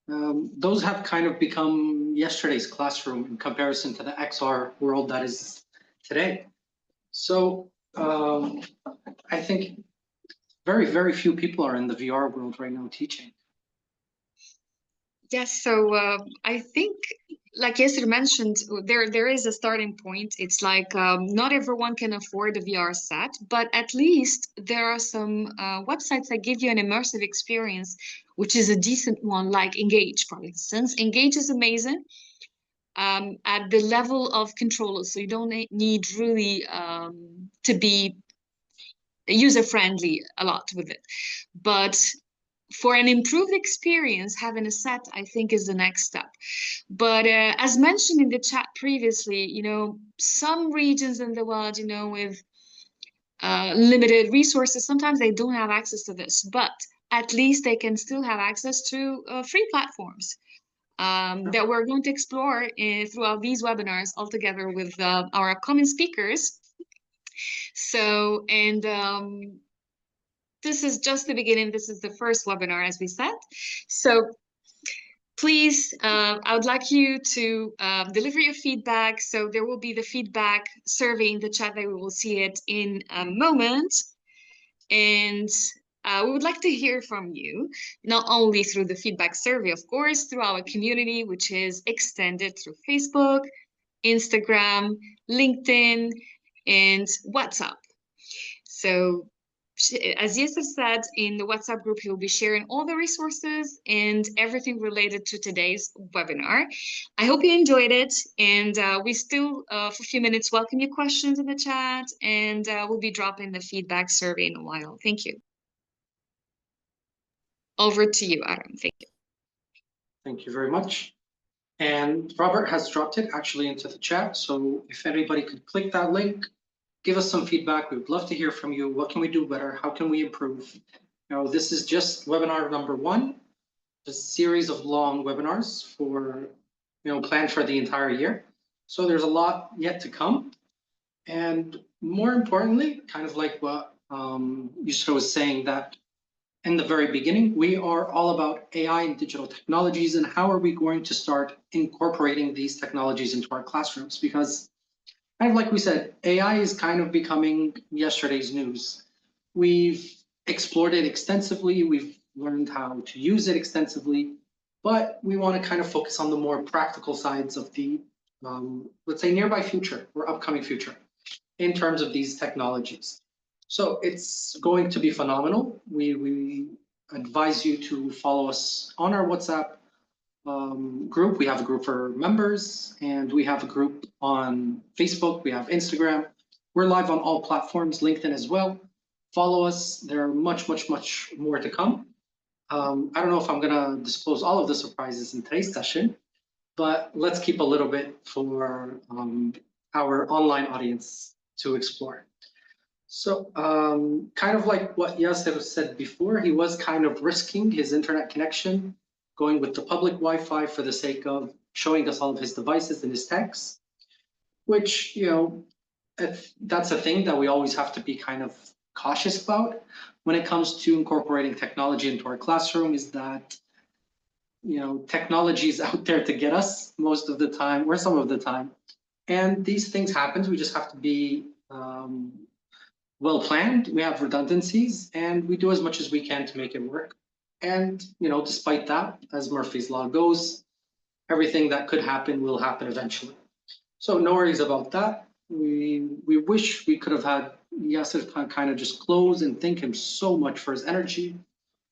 [SPEAKER 2] those have kind of become yesterday's classroom in comparison to the XR world that is today. So I think very, very few people are in the VR world right now teaching.
[SPEAKER 7] Yes, so I think, like Yassir mentioned, there is a starting point. It's like not everyone can afford a VR set, but at least there are some websites that give you an immersive experience, which is a decent one, like Engage, for instance. Engage is amazing at the level of controllers, so you don't need really to be user-friendly a lot with it. But for an improved experience, having a set, I think, is the next step. But as mentioned in the chat previously, you know, some regions in the world, you know, with limited resources, sometimes they don't have access to this, but at least they can still have access to free platforms that we're going to explore throughout these webinars all together with our upcoming speakers. So, and this is just the beginning. This is the first webinar, as we said. So please, I would like you to deliver your feedback. So there will be the feedback survey in the chat that we will see it in a moment. And we would like to hear from you, not only through the feedback survey, of course, through our community, which is extended through Facebook, Instagram, LinkedIn, and WhatsApp. So as Yassir said, in the WhatsApp group, he'll be sharing all the resources and everything related to today's webinar. I hope you enjoyed it, and we still, for a few minutes, welcome your questions in the chat, and we'll be dropping the feedback survey in a while. Thank you. Over to you, Aram. Thank you.
[SPEAKER 2] Thank you very much. And Robert has dropped it actually into the chat. So if anybody could click that link, give us some feedback. We would love to hear from you. What can we do better? How can we improve? You know, this is just webinar number 1, a series of long webinars for, you know, planned for the entire year. So there's a lot yet to come. And more importantly, kind of like what Yusra was saying, that in the very beginning, we are all about AI and digital technologies, and how are we going to start incorporating these technologies into our classrooms? Because kind of like we said, AI is kind of becoming yesterday's news. We've explored it extensively, we've learned how to use it extensively, but we want to kind of focus on the more practical sides of the let's say, nearby future or upcoming future in terms of these technologies. So it's going to be phenomenal. We advise you to follow us on our WhatsApp group. We have a group for members, and we have a group on Facebook. We have Instagram. We're live on all platforms, LinkedIn as well. Follow us. There are much more to come. I don't know if I'm going to disclose all of the surprises in today's session, but let's keep a little bit for our online audience to explore. So kind of like what Yassir said before, he was kind of risking his internet connection, going with the public Wi-Fi for the sake of showing us all of his devices and his techs, which, you know, that's a thing that we always have to be kind of cautious about when it comes to incorporating technology into our classroom, is that, you know, technology is out there to get us most of the time or some of the time. And these things happen. We just have to be well planned. We have redundancies, and we do as much as we can to make it work. And, you know, despite that, as Murphy's Law goes, everything that could happen will happen eventually. So no worries about that. We wish we could have had Yassir kind of just close and thank him so much for his energy,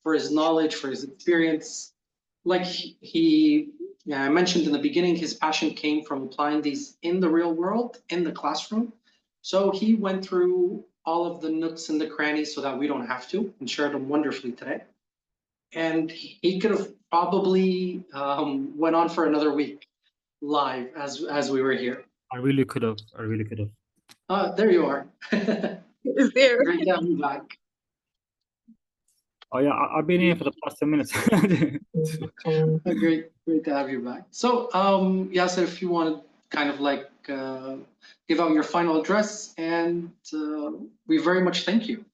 [SPEAKER 2] for his knowledge, for his experience. Like I mentioned in the beginning, his passion came from applying these in the real world, in the classroom. So he went through all of the nooks and the crannies so that we don't have to, and shared them wonderfully today. And he could have probably went on for another week live as we were here.
[SPEAKER 3] I really could have.
[SPEAKER 2] There you are.
[SPEAKER 7] Is there?
[SPEAKER 2] Great to have you back.
[SPEAKER 3] Oh yeah, I've been here for the past 10 minutes.
[SPEAKER 2] Great to have you back. So Yassir, if you want to kind of like give out your final address, and we very much thank you.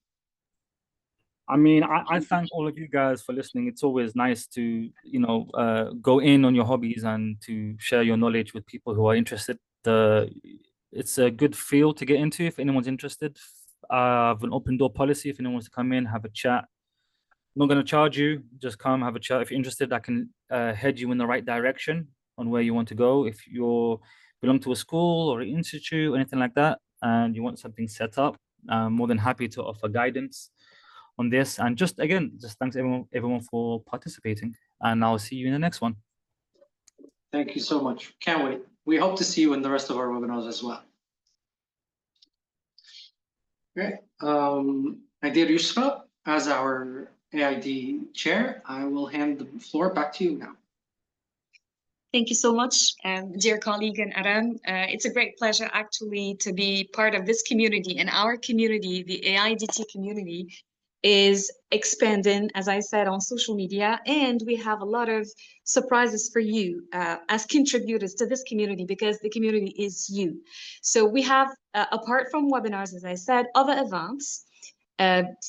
[SPEAKER 3] I mean, I thank all of you guys for listening. It's always nice to, you know, go in on your hobbies and to share your knowledge with people who are interested. It's a good field to get into if anyone's interested. I have an open door policy. If anyone wants to come in, have a chat. I'm not going to charge you. Just come, have a chat. If you're interested, I can head you in the right direction on where you want to go. If you belong to a school or an institute or anything like that, and you want something set up, I'm more than happy to offer guidance on this. And just again, just thanks everyone for participating, and I'll see you in the next one.
[SPEAKER 2] Thank you so much. Can't wait. We hope to see you in the rest of our webinars as well. Great. Nadir Yusra, as our AID chair, I will hand the floor back to you now.
[SPEAKER 7] Thank you so much, dear colleague and Aram. It's a great pleasure actually to be part of this community. And our community, the AIDT community, is expanding, as I said, on social media. And we have a lot of surprises for you as contributors to this community, because the community is you. So we have, apart from webinars, as I said, other events.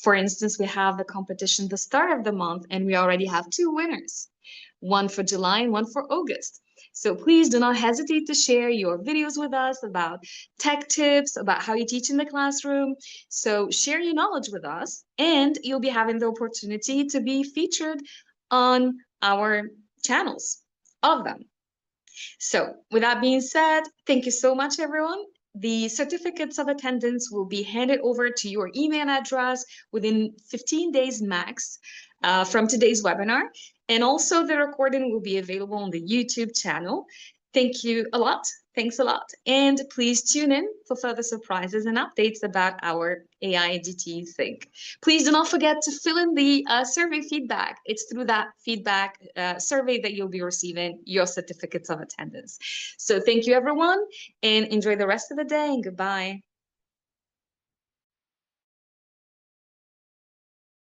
[SPEAKER 7] For instance, we have the competition the start of the month, and we already have 2 winners. One for July and one for August. So please do not hesitate to share your videos with us about tech tips, about how you teach in the classroom. So share your knowledge with us, and you'll be having the opportunity to be featured on our channels, all of them. So with that being said, thank you so much, everyone. The certificates of attendance will be handed over to your email address within 15 days max from today's webinar. And also the recording will be available on the YouTube channel. Thank you a lot. Thanks a lot. And please tune in for further surprises and updates about our AIDT SIG. Please do not forget to fill in the survey feedback. It's through that feedback survey that you'll be receiving your certificates of attendance. So thank you, everyone, and enjoy the rest of the day, and goodbye.